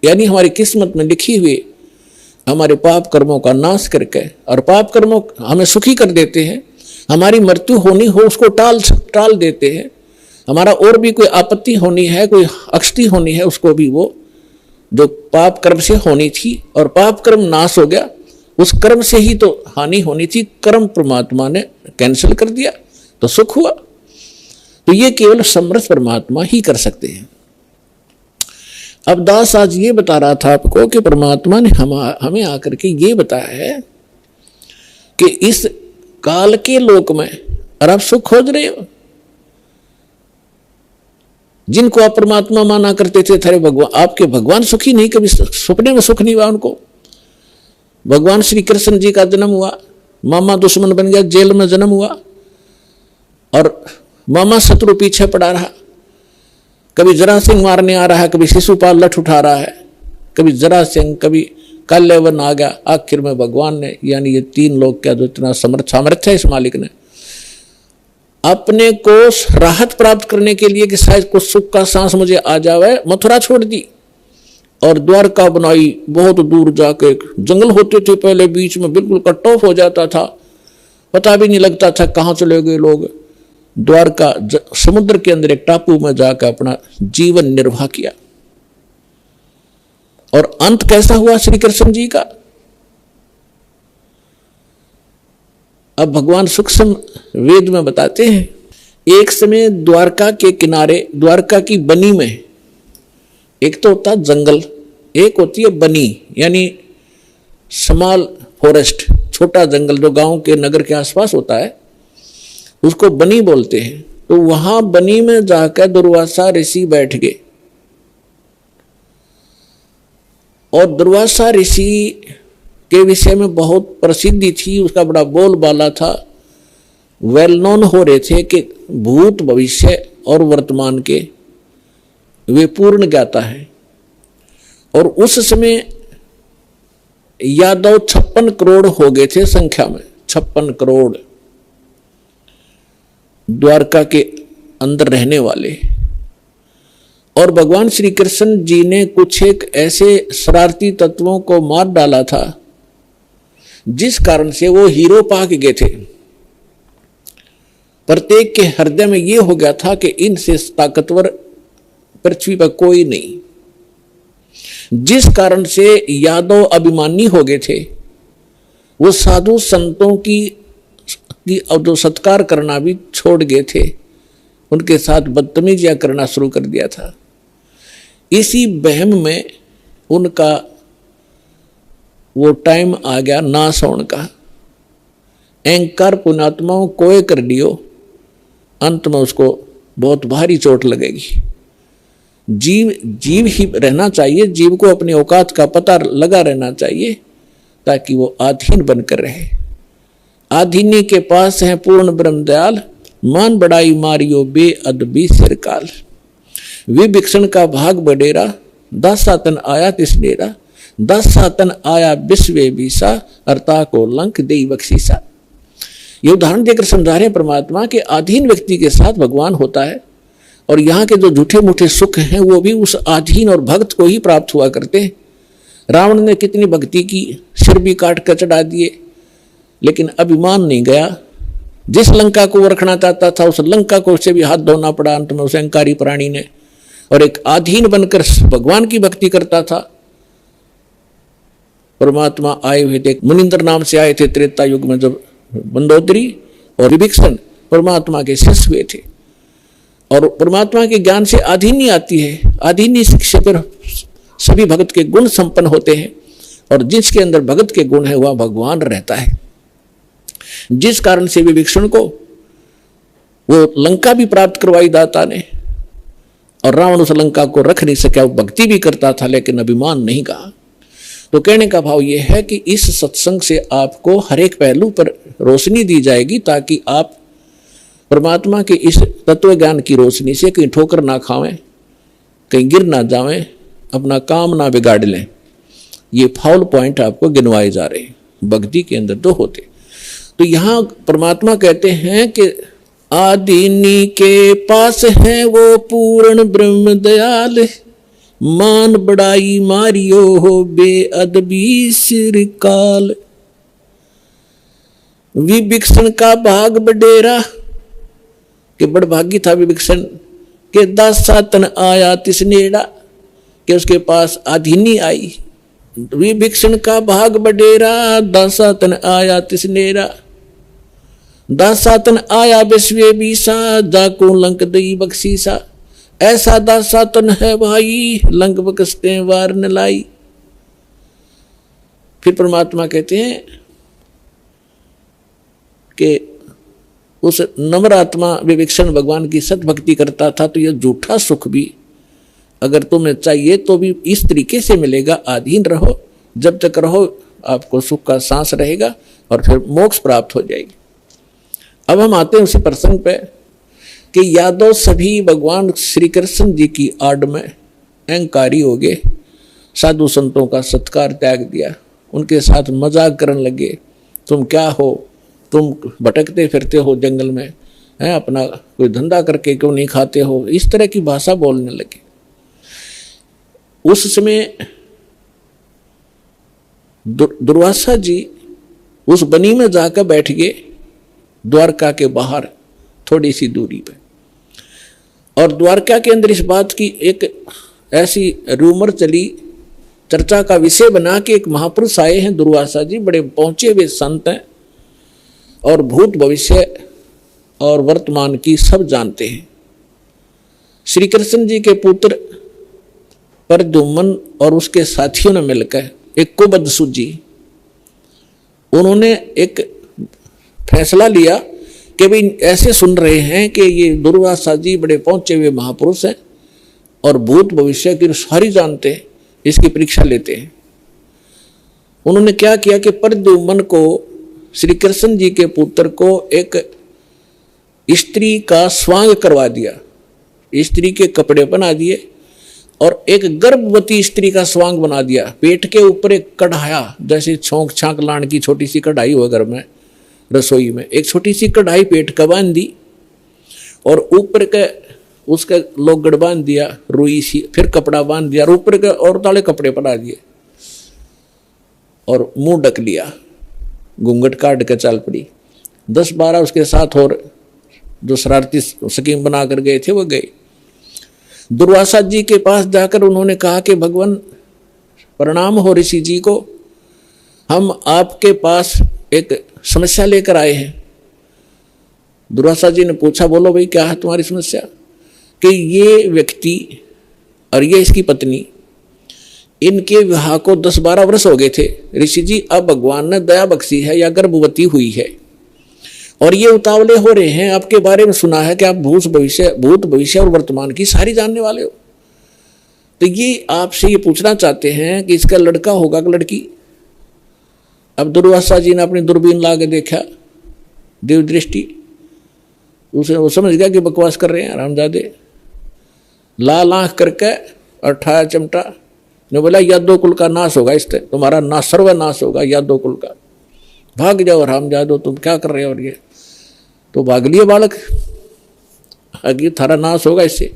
यानी हमारी किस्मत में लिखी हुई हमारे पाप कर्मों का नाश करके, और पाप कर्मों हमें सुखी कर देते हैं। हमारी मृत्यु होनी हो उसको टाल देते हैं। हमारा और भी कोई आपत्ति होनी है, कोई अक्षति होनी है, उसको भी वो जो पाप कर्म से होनी थी, और पाप कर्म नाश हो गया, उस कर्म से ही तो हानि होनी थी, कर्म परमात्मा ने कैंसिल कर दिया तो सुख हुआ। तो ये केवल समर्थ परमात्मा ही कर सकते हैं। अब दास आज ये बता रहा था आपको कि परमात्मा ने हमें आकर के ये बताया है कि इस काल के लोक में और आप सुख खोज रहे हो। जिनको आप परमात्मा माना करते थे, थारे भगवान, आपके भगवान सुखी नहीं, कभी सपने में सुख नहीं हुआ उनको। भगवान श्री कृष्ण जी का जन्म हुआ, मामा दुश्मन बन गया, जेल में जन्म हुआ और मामा शत्रु पीछे पड़ा रहा। कभी जरा सिंह मारने आ रहा है, कभी शिशुपाल लठ उठा रहा है, कभी जरा सिंह, कभी काल्यवन आ गया। आखिर में भगवान ने, यानी ये तीन लोग क्या, जो इतना सामर्थ्य है इस मालिक ने, अपने को राहत प्राप्त करने के लिए कि शायद कुछ सुख का सांस मुझे आ जावे, मथुरा छोड़ दी और द्वारका बनाई। बहुत दूर जाके जंगल होते थे पहले, बीच में बिल्कुल कट ऑफ हो जाता था, पता भी नहीं लगता था कहाँ चले गए लोग। द्वारका समुद्र के अंदर एक टापू में जाकर अपना जीवन निर्वाह किया। और अंत कैसा हुआ श्री कृष्ण जी का? अब भगवान सूक्ष्म वेद में बताते हैं, एक समय द्वारका के किनारे, द्वारका की बनी में, एक तो होता जंगल, एक होती है बनी, यानी स्मॉल फॉरेस्ट, छोटा जंगल जो गांव के नगर के आसपास होता है, उसको बनी बोलते हैं। तो वहां बनी में जाकर दुर्वासा ऋषि बैठ गए और दुर्वासा ऋषि के विषय में बहुत प्रसिद्धि थी, उसका बड़ा बोलबाला था। वेल नोन हो रहे थे कि भूत, भविष्य और वर्तमान के वे पूर्ण ज्ञाता है। और उस समय यादव 56 करोड़ हो गए थे संख्या में, 56 करोड़ द्वारका के अंदर रहने वाले। और भगवान श्री कृष्ण जी ने कुछ एक ऐसे शरारती तत्वों को मार डाला था जिस कारण से वो हीरो पाक गए थे। प्रत्येक के हृदय में ये हो गया था कि इनसे ताकतवर पृथ्वी पर कोई नहीं, जिस कारण से यादव अभिमानी हो गए थे। वो साधु संतों की जो सत्कार करना भी छोड़ गए थे, उनके साथ बदतमीजियां करना शुरू कर दिया था। इसी बहम में उनका वो टाइम आ गया नाश होने का। अहंकार पुण्यात्माओं कोय कर दियो, अंत में उसको बहुत भारी चोट लगेगी। जीव ही रहना चाहिए, जीव को अपनी औकात का पता लगा रहना चाहिए ताकि वो आधीन बनकर रहे। आधीनी के पास है पूर्ण ब्रह्म दयाल, मान बड़ाई मारियो बेअदबी सिरकाल। विभिक्षण का भाग बडेरा, 10 सातन आया तिस डेरा, 10 सातन आया विश्वे बीसा, अर्ता को लंक दे बख्शीसा। ये उदाहरण देकर समझा रहे परमात्मा के अधीन व्यक्ति के साथ भगवान होता है। और यहाँ के जो झूठे मूठे सुख हैं वो भी उस अधीन और भक्त को ही प्राप्त हुआ करते हैं। रावण ने कितनी भक्ति की, सिर भी काट कर चढ़ा दिए, लेकिन अभिमान नहीं गया। जिस लंका को वो रखना चाहता था उस लंका को उसे भी हाथ धोना पड़ा अंत में उस अहंकारी प्राणी ने। और एक अधीन बनकर भगवान की भक्ति करता था। परमात्मा आए हुए थे, मुनिंदर नाम से आए थे त्रेता युग में, जब मंदोदरी और विभीषण परमात्मा के शिष्य हुए थे। और परमात्मा के ज्ञान से आधीनी आती है, आधीनी शिक्षा पर सभी भगत के गुण संपन्न होते हैं। और जिसके अंदर भगत के गुण है वह भगवान रहता है। जिस कारण से विभीषण को वो लंका भी प्राप्त करवाई दाता ने, और रावण उस लंका को रख नहीं सका। वो भक्ति भी करता था लेकिन अभिमान नहीं कहा। तो कहने का भाव यह है कि इस सत्संग से आपको हर एक पहलू पर रोशनी दी जाएगी ताकि आप परमात्मा के इस तत्व ज्ञान की रोशनी से कहीं ठोकर ना खावें, कहीं गिर ना जावें, अपना काम ना बिगाड़ लें। ये फाउल पॉइंट आपको गिनवाए जा रहे हैं भक्ति के अंदर जो होते। तो यहाँ परमात्मा कहते हैं कि आदीनी के पास है वो पूर्ण ब्रह्म दयाल, मान बड़ाई मारियो हो बेअदबी सिरकाल। विभीषण का भाग बडेरा, कि बड़भागी था विभीषण के 10 सातन आया तिस नेड़ा, कि उसके पास आधीनी आई। विभीषण का भाग बडेरा, दासा तन आया तिसनेरा। दासा तन आया विश्वे बीसा, जाको लंक दई बख्शीसा। ऐसा दासा तन है भाई, लंक बख्शते वार न लाई। फिर परमात्मा कहते हैं कि उस नम्र आत्मा विभीषण भगवान की सत भक्ति करता था, तो यह झूठा सुख भी अगर तुम्हें चाहिए तो भी इस तरीके से मिलेगा। अधीन रहो, जब तक रहो आपको सुख का सांस रहेगा और फिर मोक्ष प्राप्त हो जाएगी। अब हम आते हैं उसी प्रसंग पे कि यादव सभी भगवान श्री कृष्ण जी की आड़ में अहंकारी हो गए, साधु संतों का सत्कार त्याग दिया, उनके साथ मजाक करने लगे। तुम क्या हो, तुम भटकते फिरते हो जंगल में, हैं अपना कोई धंधा करके क्यों नहीं खाते हो, इस तरह की भाषा बोलने लगे। उस समय दुर्वासा जी उस बनी में जाकर बैठ गए, द्वारका के बाहर थोड़ी सी दूरी पे। और द्वारका के अंदर इस बात की एक ऐसी रूमर चली, चर्चा का विषय बना कि एक महापुरुष आए हैं दुर्वासा जी, बड़े पहुंचे हुए संत हैं और भूत भविष्य और वर्तमान की सब जानते हैं। श्री कृष्ण जी के पुत्र परदुमन और उसके साथियों ने मिलकर एक कुबद सूझी। उन्होंने एक फैसला लिया कि भाई ऐसे सुन रहे हैं कि ये दुर्वासा जी बड़े पहुंचे हुए महापुरुष हैं और भूत भविष्य की सारी जानते हैं, इसकी परीक्षा लेते हैं। उन्होंने क्या किया कि परदुमन को, श्री कृष्ण जी के पुत्र को एक स्त्री का स्वांग करवा दिया, स्त्री के कपड़े बना दिए और एक गर्भवती स्त्री का स्वांग बना दिया। पेट के ऊपर एक कढ़ाया, जैसे छोंक छांक लाने की छोटी सी कढ़ाई हो घर में रसोई में, एक छोटी सी कढ़ाई पेट का बांध दी और ऊपर के उसका लोगड़ बांध दिया रुई सी, फिर कपड़ा बांध दिया और ऊपर के और ताले कपड़े पड़ा दिए और मुंह ढक लिया, घूंघट काट के चल पड़ी। 10-12 उसके साथ और जो शरारती स्कीम बना कर गए थे वो गए। दुर्वासा जी के पास जाकर उन्होंने कहा कि भगवान प्रणाम हो ऋषि जी को, हम आपके पास एक समस्या लेकर आए हैं। दुर्वासा जी ने पूछा, बोलो भाई क्या है तुम्हारी समस्या? कि ये व्यक्ति और ये इसकी पत्नी, इनके विवाह को 10-12 वर्ष हो गए थे ऋषि जी, अब भगवान ने दया बख्शी है या गर्भवती हुई है और ये उतावले हो रहे हैं। आपके बारे में सुना है कि आप भूत भविष्य और वर्तमान की सारी जानने वाले हो, तो ये आपसे ये पूछना चाहते हैं कि इसका लड़का होगा कि लड़की। अब दुर्वासा जी ने अपनी दूरबीन ला के देखा, देव दृष्टि, उसे वो समझ गया कि बकवास कर रहे हैं रामजादे। लाल आंख करके और ठाया चिमटा ने बोला, यादव कुल का नाश होगा, इससे तुम्हारा नाश सर्वनाश होगा, यादव कुल का। भाग जाओ रामजादो, तुम क्या कर रहे हो? और ये तो भाग लिए बालक, आगे थारा नाश होगा इससे।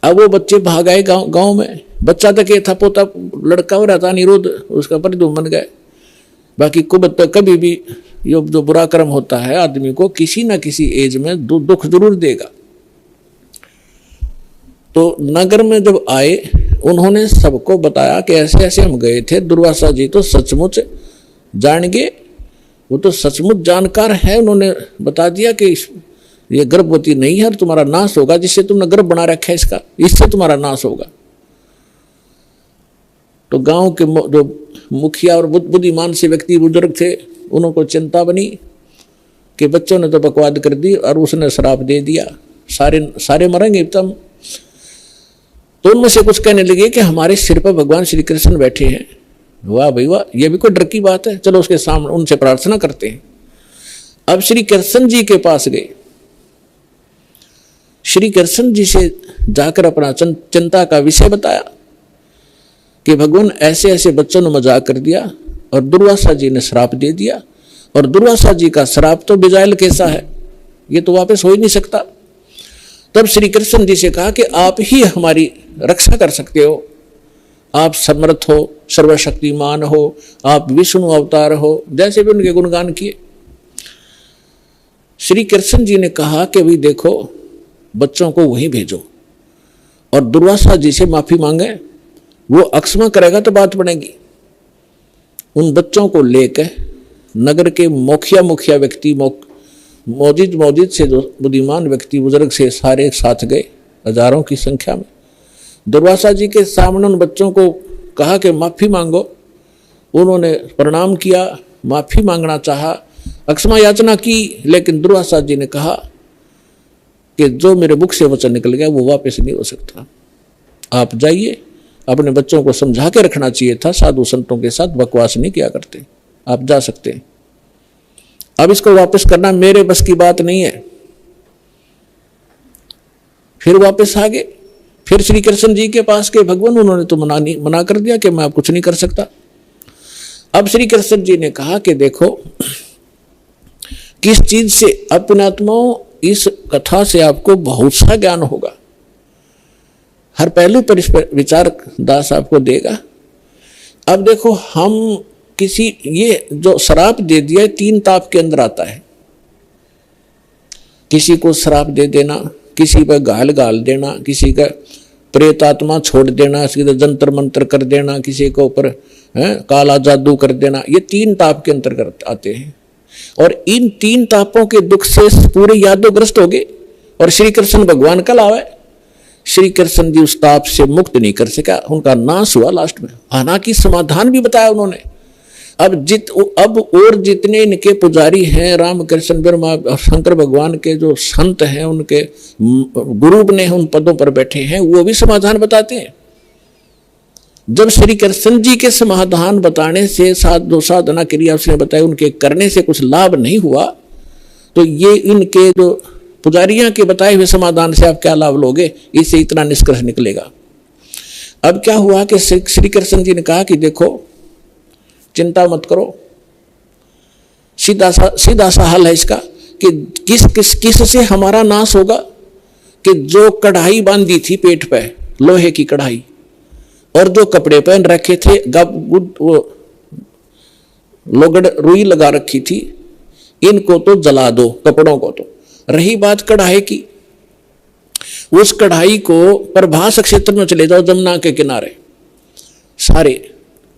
अब वो बच्चे भाग आए गांव में। बच्चा तक ये था, पोता लड़का हो रहा था निरुद्ध, उसका परिधुम बन गए। बाकी कुबत तो कभी भी ये जो बुरा कर्म होता है आदमी को किसी ना किसी एज में दुख जरूर देगा। तो नगर में जब आए उन्होंने सबको बताया कि ऐसे ऐसे हम गए थे। दुर्वासा जी तो सचमुच जान गए, वो तो सचमुच जानकार है। उन्होंने बता दिया कि ये गर्भवती नहीं है और तुम्हारा नाश होगा, जिससे तुमने गर्भ बना रखा है इसका, इससे तुम्हारा नाश होगा। तो गांव के जो मुखिया और बुद्धिमान से व्यक्ति बुजुर्ग थे, उनको चिंता बनी कि बच्चों ने तो बकवाद कर दी और उसने श्राप दे दिया, सारे मरेंगे तुम। तो उनमें से कुछ कहने लगे कि हमारे सिर पर भगवान श्री कृष्ण बैठे हैं। वाह भाई वाह, ये भी कोई डर की बात है, चलो उसके सामने उनसे प्रार्थना करते हैं। अब श्री कृष्ण जी के पास गए, श्री कृष्ण जी से जाकर अपना चिंता का विषय बताया कि भगवान ऐसे ऐसे बच्चों ने मजाक कर दिया और दुर्वासा जी ने श्राप दे दिया, और दुर्वासा जी का श्राप तो बिजाइल कैसा है, ये तो वापस हो ही नहीं सकता। तब श्री कृष्ण जी से कहा कि आप ही हमारी रक्षा कर सकते हो, आप समर्थ हो, सर्वशक्तिमान हो, आप विष्णु अवतार हो, जैसे भी उनके गुणगान किए। श्री कृष्ण जी ने कहा कि भाई देखो, बच्चों को वहीं भेजो और दुर्वासा जी से माफी मांगे, वो अक्षमा करेगा तो बात बनेगी। उन बच्चों को लेकर नगर के मुखिया व्यक्ति मौजिद से जो बुद्धिमान व्यक्ति बुजुर्ग से सारे साथ गए, हजारों की संख्या में। दुर्वासा जी के सामने उन बच्चों को कहा कि माफ़ी मांगो। उन्होंने प्रणाम किया, माफ़ी मांगना चाहा, अक्षमा याचना की, लेकिन दुर्वासा जी ने कहा कि जो मेरे मुख से वचन निकल गया वो वापस नहीं हो सकता। आप जाइए, अपने बच्चों को समझा के रखना चाहिए था, साधु संतों के साथ बकवास नहीं किया करते, आप जा सकते हैं। अब इसको वापस करना मेरे बस की बात नहीं है। फिर वापस आ गए, फिर श्री कृष्ण जी के पास के भगवान, उन्होंने तो मना कर दिया कि मैं आप कुछ नहीं कर सकता। अब श्री कृष्ण जी ने कहा कि देखो, किस चीज से अपने आत्माओं, इस कथा से आपको बहुत सा ज्ञान होगा, हर पहलू पर इस पर विचार दास आपको देगा। अब देखो, हम किसी, ये जो श्राप दे दिया है 3 ताप के अंदर आता है। किसी को श्राप दे देना, किसी पर गाल देना, किसी का प्रेत आत्मा छोड़ देना, किसी का जंतर मंत्र कर देना, किसी के ऊपर काला जादू कर देना, ये 3 ताप के अंतर्गत आते हैं। और इन 3 तापों के दुख से पूरे यादोग्रस्त हो गए। और श्री कृष्ण भगवान कल आवे, श्री कृष्ण जी उस ताप से मुक्त नहीं कर सका, उनका नाश हुआ लास्ट में। हालांकि समाधान भी बताया उन्होंने। अब और जितने इनके पुजारी हैं, राम कृष्ण ब्रह्मा शंकर भगवान के जो संत हैं, उनके गुरु बने उन पदों पर बैठे हैं, वो भी समाधान बताते हैं। जब श्री कृष्ण जी के समाधान बताने से जो साधना क्रिया उसने बताई, उनके करने से कुछ लाभ नहीं हुआ, तो ये इनके जो पुजारियों के बताए हुए समाधान से आप क्या लाभ लोगे, इससे इतना निष्कर्ष निकलेगा। अब क्या हुआ कि श्री कृष्ण जी ने कहा कि देखो, चिंता मत करो, सीधा सा हल है इसका कि किस से हमारा नाश होगा, कि जो कढ़ाई बांधी थी पेट पे, लोहे की कढ़ाई, और जो कपड़े पहन रखे थे, वो लोगड़ रुई लगा रखी थी, इनको तो जला दो, कपड़ों को तो। रही बात कढ़ाई की, उस कढ़ाई को प्रभास क्षेत्र में चले जाओ, जमुना के किनारे सारे,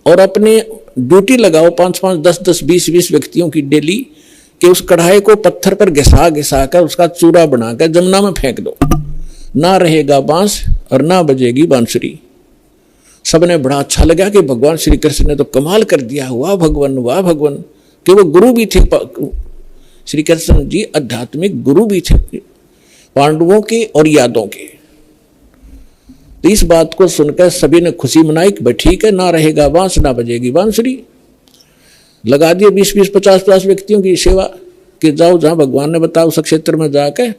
और अपने ड्यूटी लगाओ 5-5, 10-10, 20-20 व्यक्तियों की डेली, कि उस कढ़ाई को पत्थर पर घिसा कर उसका चूरा बनाकर जमुना में फेंक दो। ना रहेगा बांस और ना बजेगी बांसुरी। सबने बड़ा अच्छा लगा कि भगवान श्री कृष्ण ने तो कमाल कर दिया, वाह भगवान, वाह भगवान। कि वो गुरु भी थे, श्री कृष्ण जी आध्यात्मिक गुरु भी थे पांडवों के और यादों के। तो इस बात को सुनकर सभी ने खुशी मनाई कि ठीक है, ना रहेगा बांस ना बजेगी बांसुरी। लगा दिए 20-20, 50-50 व्यक्तियों की सेवा कि जाओ जहाँ भगवान ने बताया उस क्षेत्र में जाके,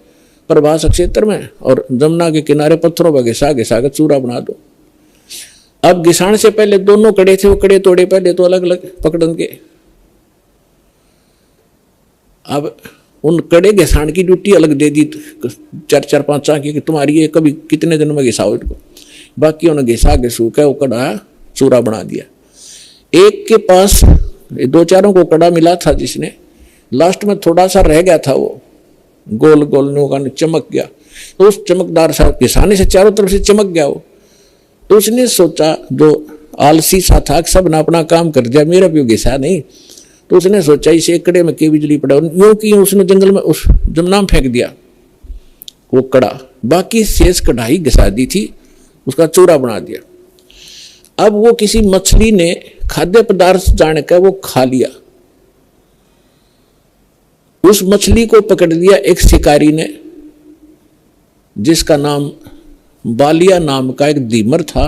प्रभास क्षेत्र में, और जमुना के किनारे पत्थरों पर घिसा के चूरा बना दो। अब घिसाने से पहले दोनों कड़े थे, वो कड़े तोड़े पहले तो अलग अलग पकड़न के। अब उन कड़े घिसाने की ड्यूटी अलग दे दी 4-4, 5 की, कि तुम्हारी ये कभी कितने दिन में घिसाओ इनको। बाकी उन्हें घिसा के सूखा वो कड़ा चूरा बना दिया। एक के पास 2-4 को कड़ा मिला था, जिसने लास्ट में थोड़ा सा रह गया था, वो गोल गोल चमक गया, तो उस चमकदार सा घिसाने से चारों तरफ से चमक गया वो। तो उसने सोचा, जो आलसी सा था, सब ने अपना काम कर दिया, मेरा भी घिसा नहीं, तो उसने सोचा इसे कड़े में के बिजली पड़ा, यूं की उसने जंगल में उस जमुना में फेंक दिया वो कड़ा। बाकी शेष कढ़ाई घिसा दी थी, उसका चूरा बना दिया। अब वो किसी मछली ने खाद्य पदार्थ जानकर वो खा लिया। उस मछली को पकड़ लिया एक शिकारी ने, जिसका नाम बालिया नाम का एक दीमर था,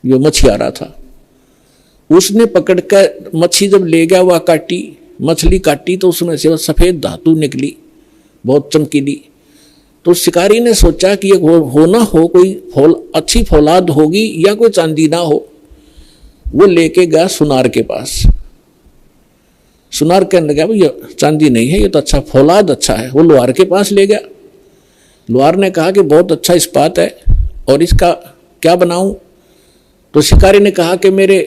जो मछियारा था। उसने पकड़कर मच्छी जब ले गया, वह काटी, मछली काटी तो उसमें से सफेद धातु निकली, बहुत चमकीली। तो शिकारी ने सोचा कि ये हो ना हो कोई अच्छी फौलाद होगी या कोई चांदी ना हो। वो लेके गया सुनार के पास। सुनार कहने लगा, भाई ये चांदी नहीं है, ये तो अच्छा फौलाद अच्छा है। वो लोहार के पास ले गया। लोहार ने कहा कि बहुत अच्छा इस्पात है और इसका क्या बनाऊं। तो शिकारी ने कहा कि मेरे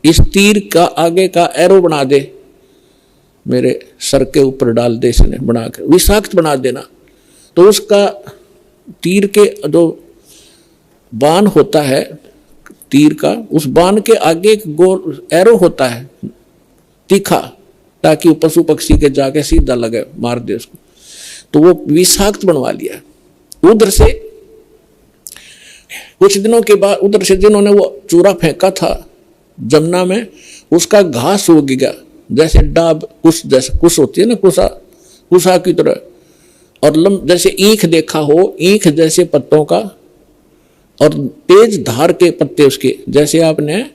इस तीर का आगे का एरो बना दे, मेरे सर के ऊपर डाल दे, इसने बना के विषाक्त बना देना। तो उसका तीर के जो बाण होता है, तीर का, उस बाण के आगे एक गोल एरो होता है तीखा, ताकि वो पशु पक्षी के जाके सीधा लगे, मार दे उसको। तो वो विषाक्त बनवा लिया। उधर से कुछ दिनों के बाद, उधर से जिन्होंने वो चूरा फेंका था जमुना में, उसका घास उग गया, जैसे डाब कुश, जैसे कुश होती है ना, कुशा की तरह, और जैसे ईख देखा हो, ईख जैसे पत्तों का, और तेज धार के पत्ते उसके, जैसे आपने,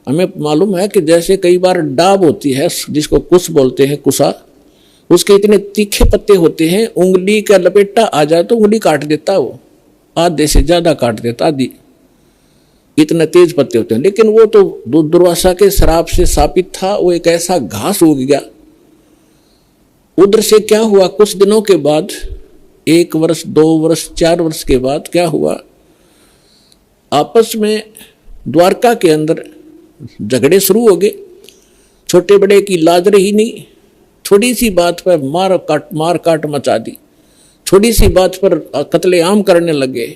हमें मालूम है कि जैसे कई बार डाब होती है जिसको कुश बोलते हैं, कुशा, उसके इतने तीखे पत्ते होते हैं, उंगली का लपेटा आ जाए तो उंगली काट देता, वो आधे से ज्यादा काट देता, आदि इतने तेज पत्ते होते हैं। लेकिन वो तो दुर्वासा के श्राप से शापित था, वो एक ऐसा घास उग गया। उधर से क्या हुआ, कुछ दिनों के बाद, 1 वर्ष 2 वर्ष 4 वर्ष के बाद क्या हुआ, आपस में द्वारका के अंदर झगड़े शुरू हो गए। छोटे बड़े की लाज रही नहीं, थोड़ी सी बात पर मार काट मचा दी, छोटी सी बात पर कत्लेआम करने लगे।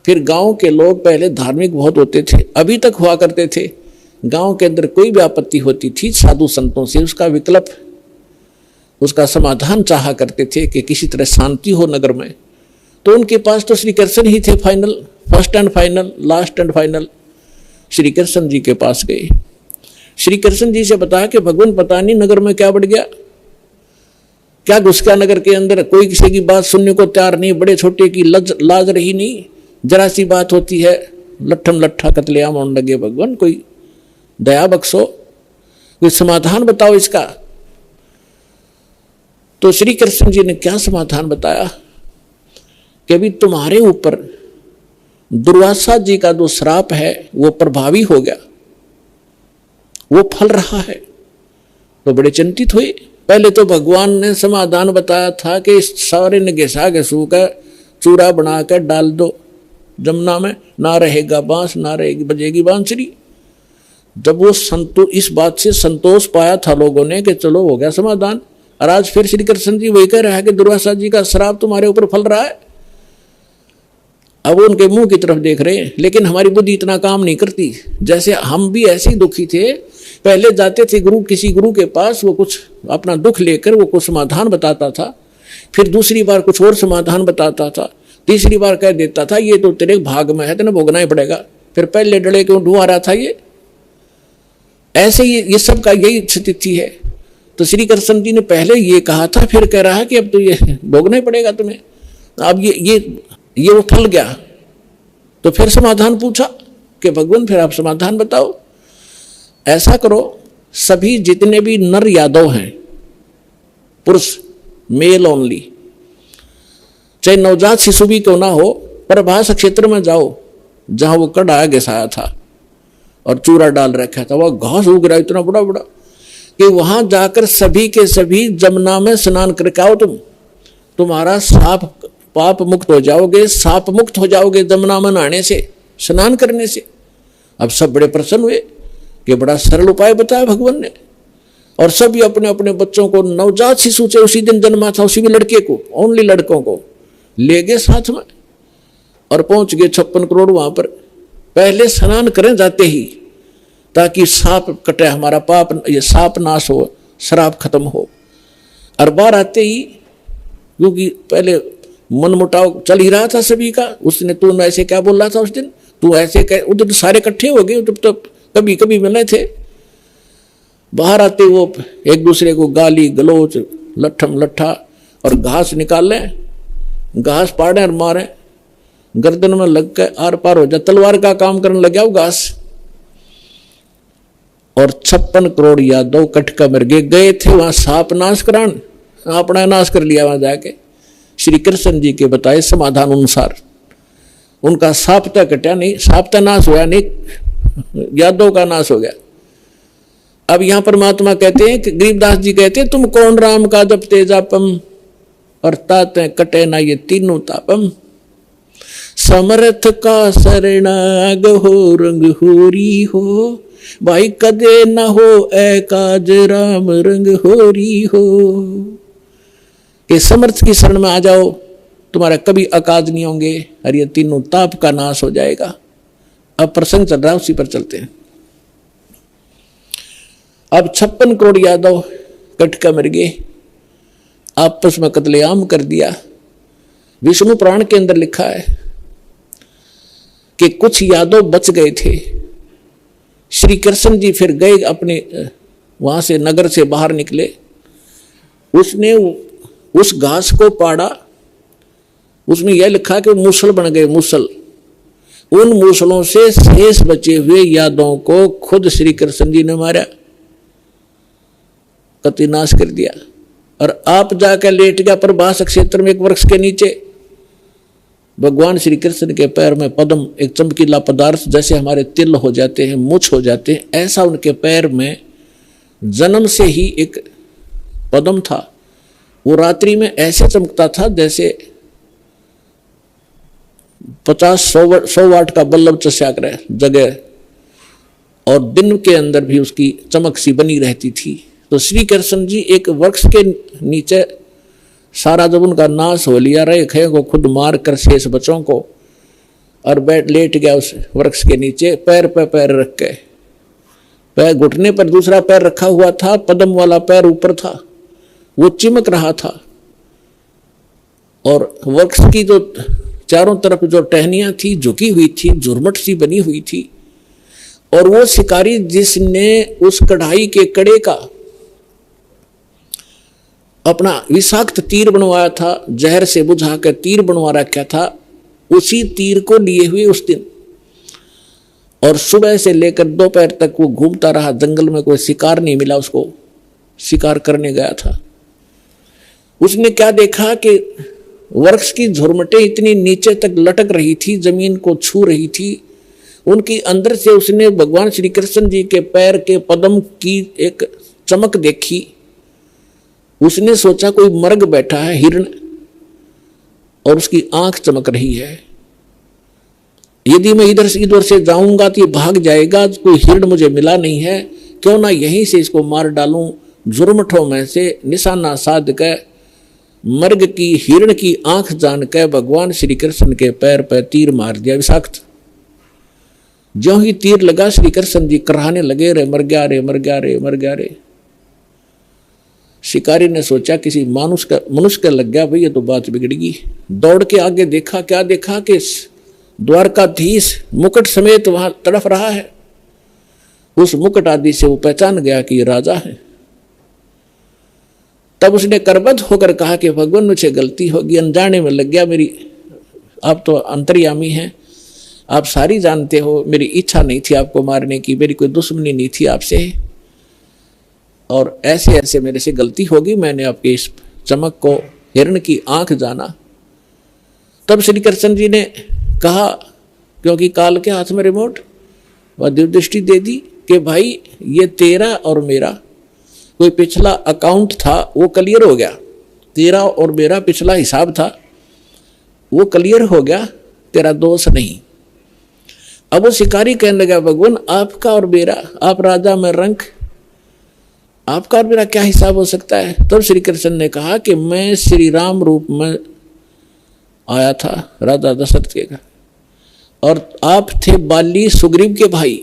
फिर गांव के लोग पहले धार्मिक बहुत होते थे, अभी तक हुआ करते थे, गांव के अंदर कोई भी आपत्ति होती थी साधु संतों से उसका विकल्प, उसका समाधान चाहा करते थे कि किसी तरह शांति हो नगर में। तो उनके पास तो श्री कृष्ण ही थे final, first and final, last and final. Shri Krishna ji के पास गए, श्री कृष्ण जी से बताया कि भगवान पता नहीं नगर में क्या बढ़ गया, क्या घुस गया नगर के अंदर, कोई किसी की बात सुनने को तैयार नहीं, बड़े छोटे की लाज रही नहीं, जरा सी बात होती है लट्ठम लट्ठा कत्लेआम होने लगे। भगवान कोई दया बख्शो, कोई समाधान बताओ इसका। तो श्री कृष्ण जी ने क्या समाधान बताया कि अभी तुम्हारे ऊपर दुर्वासा जी का जो श्राप है वो प्रभावी हो गया, वो फल रहा है। तो बड़े चिंतित हुए। पहले तो भगवान ने समाधान बताया था कि सारे ने घिसा घिसू का चूरा बना कर डाल दो जमुना में, ना रहेगा बांस, ना रहेगी बजेगी बांसुरी। जब वो इस बात से संतोष पाया था लोगों ने कि चलो हो गया समाधान, और आज फिर श्री कृष्ण जी वही कह रहा है कि दुर्वासा जी का श्राप तुम्हारे ऊपर फल रहा है। अब वो उनके मुंह की तरफ देख रहे हैं, लेकिन हमारी बुद्धि इतना काम नहीं करती। जैसे हम भी ऐसे ही दुखी थे, पहले जाते थे किसी गुरु के पास, वो कुछ अपना दुख लेकर वो कुछ समाधान बताता था, फिर दूसरी बार कुछ और समाधान बताता था, तीसरी बार कह देता था ये तो तेरे भाग में है, तेने भोगना ही पड़ेगा। फिर पहले डले क्यों ढूंढ रहा था ये, ऐसे ये सब का यही स्थिति है। तो श्री कृष्ण जी ने पहले ये कहा था, फिर कह रहा है कि अब तो ये भोगना ही पड़ेगा तुम्हें। अब ये वो फल गया। तो फिर समाधान पूछा कि भगवान फिर आप समाधान बताओ। ऐसा करो, सभी जितने भी नर यादव हैं, पुरुष, मेल ओनली, चाहे नवजात शिशु भी क्यों ना हो, प्रभास क्षेत्र में जाओ जहां वो कड़ा घिसाया था और चूरा डाल रखा था, वह घास उग रहा इतना बड़ा बड़ा कि वहां जाकर सभी के सभी जमुना में स्नान करके आओ। तुम्हारा साप पाप मुक्त हो जाओगे, साप मुक्त हो जाओगे जमुना में नहाने से, स्नान करने से। अब सब बड़े प्रसन्न हुए कि बड़ा सरल उपाय बताया भगवान ने। और सभी अपने अपने बच्चों को, नवजात शिशु से उसी दिन जन्मा था उसी भी लड़के को, ओनली लड़कों को ले गए साथ में और पहुंच गए 56 करोड़ वहां पर। पहले स्नान करें जाते ही, ताकि साप कटे, हमारा पाप, ये साप नाश हो, श्राप खत्म हो। और बाहर आते ही, क्योंकि पहले मन मुटाव चल ही रहा था सभी का, उसने तू ऐसे क्या बोल रहा था उस दिन, तू ऐसे कह, उधर तो सारे इकट्ठे हो गए, तो कभी कभी मिले थे। बाहर आते वो एक दूसरे को गाली गलोच, लट्ठम लट्ठा, और घास निकाल लें, घास पाड़े और मारे, गर्दन में लग के आर पार हो जाए, तलवार का काम करने लग गया वो घास। और 56 करोड़ यादव कटका मर गए थे वहां साप नाश करान, अपना नाश कर लिया वहां जाके। श्री कृष्ण जी के बताए समाधान अनुसार उनका साप तक कटा नहीं, साप तक नाश हुआ नहीं, यादव का नाश हो गया। अब यहां परमात्मा कहते हैं कि गरीबदास जी कहते हैं, तुम कौन राम का जपते जापम और ताते कटे ना ये तीनों तापम। समर्थ का शरणाग हो रंग होरी हो, भाई कदे न हो एकाज राम रंग होरी हो। कि समर्थ की शरण में आ जाओ, तुम्हारा कभी अकाज नहीं होंगे और ये तीनों ताप का नाश हो जाएगा। अब प्रसंग चल रहा है, उसी पर चलते हैं। अब 56 करोड़ यादव कटका मर गए, आपस में कत्लेआम कर दिया। विष्णु पुराण के अंदर लिखा है कि कुछ यादव बच गए थे। श्री कृष्ण जी फिर गए अपने वहां से, नगर से बाहर निकले। उसने उस घास को पाड़ा, उसमें यह लिखा कि मूसल बन गए, मूसल। उन मूसलों से शेष बचे हुए यादवों को खुद श्री कृष्ण जी ने मारा, कतिनाश कर दिया। और आप जाकर लेट गया प्रभास क्षेत्र में एक वृक्ष के नीचे। भगवान श्री कृष्ण के पैर में पद्म, एक चमकीला पदार्थ, जैसे हमारे तिल हो जाते हैं, मुछ हो जाते हैं, ऐसा उनके पैर में जन्म से ही एक पद्म था। वो रात्रि में ऐसे चमकता था जैसे 50-100 वाट का बल्ब चस्या करे जगह, और दिन के अंदर भी उसकी चमक सी बनी रहती थी। तो श्री कृष्ण जी एक वृक्ष के नीचे, सारा जब उनका नाश हो लिया, रेखे को खुद मार कर शेष बच्चों को, और बैठ लेट गया उस वृक्ष के नीचे, पैर पे पैर रख के। पैर घुटने पर दूसरा पैर रखा हुआ था, पद्म वाला पैर ऊपर था, वो चिमक रहा था। और वृक्ष की जो चारों तरफ जो टहनियां थी झुकी हुई थी, झुरमट सी बनी हुई थी। और वो शिकारी जिसने उस कढ़ाई के कड़े का अपना विषाक्त तीर बनवाया था, जहर से बुझा कर तीर बनवा रखा था, उसी तीर को लिए हुए उस दिन, और सुबह से लेकर दोपहर तक वो घूमता रहा जंगल में। कोई शिकार नहीं मिला उसको, शिकार करने गया था। उसने क्या देखा कि वृक्ष की झुरमटें इतनी नीचे तक लटक रही थी, जमीन को छू रही थी। उनकी अंदर से उसने भगवान श्री कृष्ण जी के पैर के पद्म की एक चमक देखी। उसने सोचा कोई मर्ग बैठा है, हिरण, और उसकी आंख चमक रही है। यदि मैं इधर से जाऊंगा तो ये भाग जाएगा, कोई हिरण मुझे मिला नहीं है, क्यों ना यहीं से इसको मार डालूं। झुरमठों में से निशाना साध कर मर्ग की, हिरण की आंख जान कर भगवान श्री कृष्ण के पैर पर तीर मार दिया विषाक्त। ज्यों ही तीर लगा, श्री कृष्ण जी कराहने लगे, रे मर गया रे, मर गया रे, मर गया रे। शिकारी ने सोचा किसी मनुष्य का लग गया, भाई ये तो बात बिगड़गी। दौड़ के आगे देखा, क्या देखा कि द्वारकाधीश मुकुट समेत वहां तड़फ रहा है। उस मुकुट आदि से वो पहचान गया कि ये राजा है। तब उसने करबद्ध होकर कहा कि भगवान मुझे गलती होगी, अनजाने में लग गया मेरी, आप तो अंतर्यामी हैं, आप सारी जानते हो, मेरी इच्छा नहीं थी आपको मारने की, मेरी कोई दुश्मनी नहीं थी आपसे, और ऐसे ऐसे मेरे से गलती होगी, मैंने आपके इस चमक को हिरण की आंख जाना। तब श्री कृष्ण जी ने कहा, क्योंकि काल के हाथ में रिमोट, वह दिव्य दृष्टि दे दी कि भाई ये तेरा और मेरा कोई पिछला अकाउंट था, वो क्लियर हो गया। तेरा और मेरा पिछला हिसाब था, वो क्लियर हो गया, तेरा दोष नहीं। अब वो शिकारी कहने लगा, भगवान आपका और मेरा, आप राजा में रंक, आपका और मेरा क्या हिसाब हो सकता है। तब श्री कृष्ण ने कहा कि मैं श्री राम रूप में आया था राजा दशरथ के, और आप थे बाली सुग्रीव के भाई।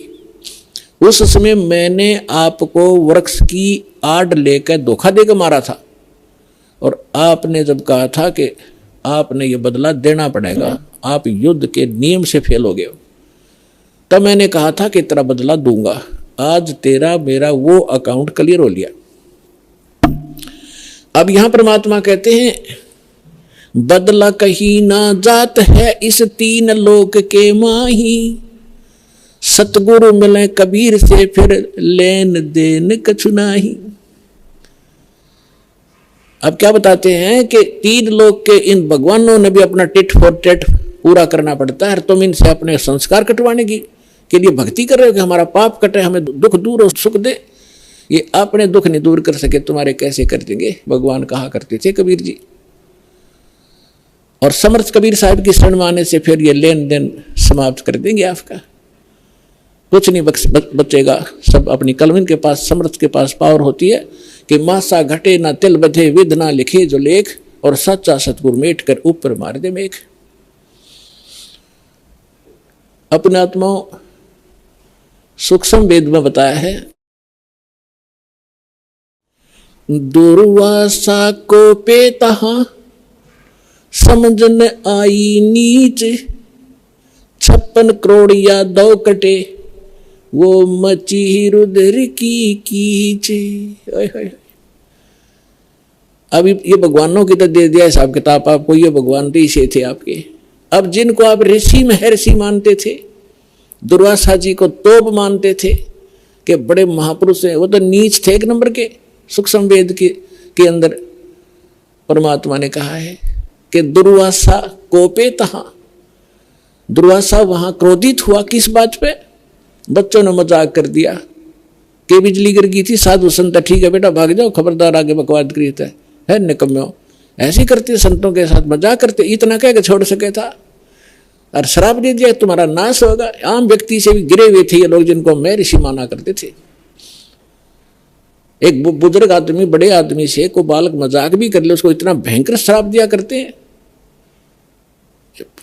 उस समय मैंने आपको वृक्ष की आड़ लेकर धोखा देकर मारा था, और आपने जब कहा था कि आपने ये बदला देना पड़ेगा, आप युद्ध के नियम से फेल हो गए हो, तब मैंने कहा था कि तेरा बदला दूंगा। आज तेरा मेरा वो अकाउंट क्लियर हो लिया। अब यहां परमात्मा कहते हैं, बदला कहीं ना जात है इस तीन लोक के माही, सतगुरु मिले कबीर से फिर लेन देन कछु नाही। अब क्या बताते हैं कि तीन लोक के इन भगवानों ने भी अपना टिट फॉर टेट पूरा करना पड़ता है। तुम इनसे अपने संस्कार कटवाने की के लिए भक्ति कर रहे हो कि हमारा पाप कटे, हमें दुख दूर हो, सुख दे। ये अपने दुख नहीं दूर कर सके, तुम्हारे कैसे कर देंगे, भगवान कहा करते थे कबीर जी। और समर्थ कबीर साहब की शरण में आने से फिर ये लेन देन समाप्त कर देंगे आपका, कुछ नहीं बचेगा। सब अपनी कलमिन के पास, समर्थ के पास पावर होती है कि मासा घटे ना तिल बधे, विध ना लिखे जो लेख, और सच्चा सतगुरु मेट कर ऊपर मार दे मेघ। अपने आत्माओं, सूक्ष्म वेद में बताया है, दुर्वासा को पे तहाँ समझन आई नीच, 56 करोड़ या 2 कटे वो मची रुद्र की कीच। अब ये भगवानों की तो दे दिया हिसाब किताब आपको, ये भगवान तो इसे थे आपके। अब जिनको आप ऋषि महर्षि मानते थे, दुर्वासा जी को तोप मानते थे कि बड़े महापुरुष हैं, वो तो नीच थे 1 नंबर के। सूक्ष्म वेद के अंदर परमात्मा ने कहा है कि दुर्वासा कोपे तहाँ, दुर्वासा वहां क्रोधित हुआ। किस बात पे? बच्चों ने मजाक कर दिया कि बिजली गिर गई थी, साधु संत ठीक है बेटा भाग जाओ, खबरदार आगे बकवाद करिए है निकम्यो। ऐसे करते संतों के साथ मजाक करते, इतना कह के छोड़ सके था। और श्राप दे दिया तुम्हारा नाश होगा। आम व्यक्ति से भी गिरे हुए थे ये लोग, जिनको मैं ऋषि माना करते थे। एक बुजुर्ग आदमी बड़े आदमी से को बालक मजाक भी कर ले, उसको इतना भयंकर श्राप दिया करते हैं।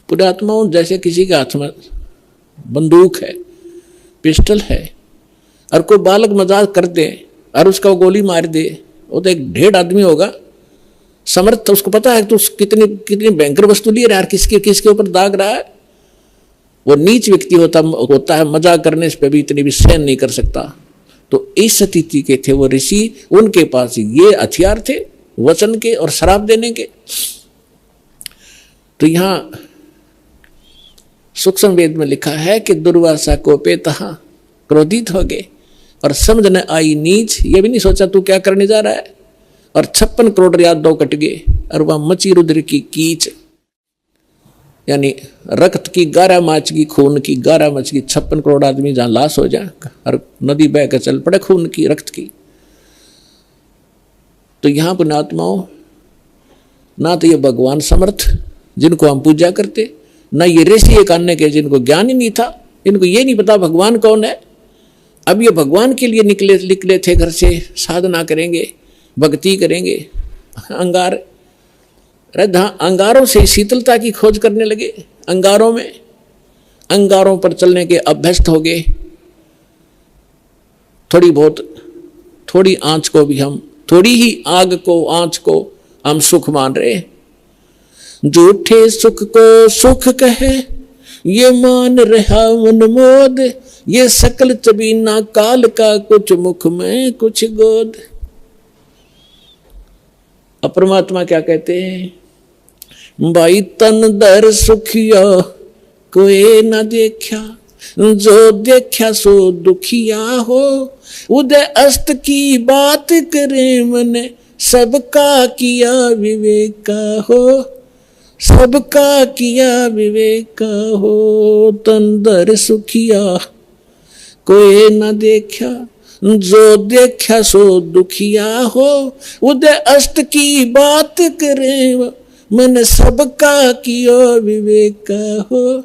पुण्यात्माओं, जैसे किसी के हाथ में बंदूक है, पिस्टल है, और कोई बालक मजाक कर दे और उसका वो गोली मार दे, वो तो एक ढेर आदमी होगा समर्थ, तो उसको पता है तो कितनी भयंकर वस्तु लिए रहा है, किसके ऊपर दाग रहा है। वो नीच व्यक्ति होता है, मजाक करने पे भी इतनी भी सहन नहीं कर सकता। तो इस स्थिति के थे वो ऋषि, उनके पास ये हथियार थे वचन के और श्राप देने के। तो यहां सूक्ष्म वेद में लिखा है कि दुर्वासा को पे तहाँ क्रोधित हो गए और समझ न आई नीच, ये भी नहीं सोचा तू क्या करने जा रहा है। और 56 करोड़ या 2 कट गए और वह मची रुद्र की कीच, यानी रक्त की 11 माच की, खून की 11 मच की, 56 करोड़ आदमी जहां लाश हो जाए और नदी बह कर चल पड़े खून की, रक्त की। तो यहां पुण्यात्माओं, ना तो ये भगवान समर्थ जिनको हम पूजा करते, ना ये ऋषि एक अन्य के जिनको ज्ञान ही नहीं था, इनको ये नहीं पता भगवान कौन है। अब ये भगवान के लिए निकले थे घर से, साधना करेंगे, भक्ति करेंगे। अंगारों से शीतलता की खोज करने लगे, अंगारों पर चलने के अभ्यस्त हो गए। थोड़ी आंच को भी हम, थोड़ी ही आग को, आंच को हम सुख मान रहे। झूठे सुख को सुख कहे ये मान रहा मनमोद, ये सकल चबीना काल का, कुछ मुख में कुछ गोद। अब परमात्मा क्या कहते हैं, भाई तन दर सुखिया कोई न देखा, जो देखा सो दुखिया हो, उदय अस्त की बात करे मन, सबका किया विवेका हो, सबका किया विवेका हो। तन दर सुखिया कोई न देखा, जो देखा सो दुखिया हो, उदय अस्त की बात करे मन, सबका किया विवेका हो,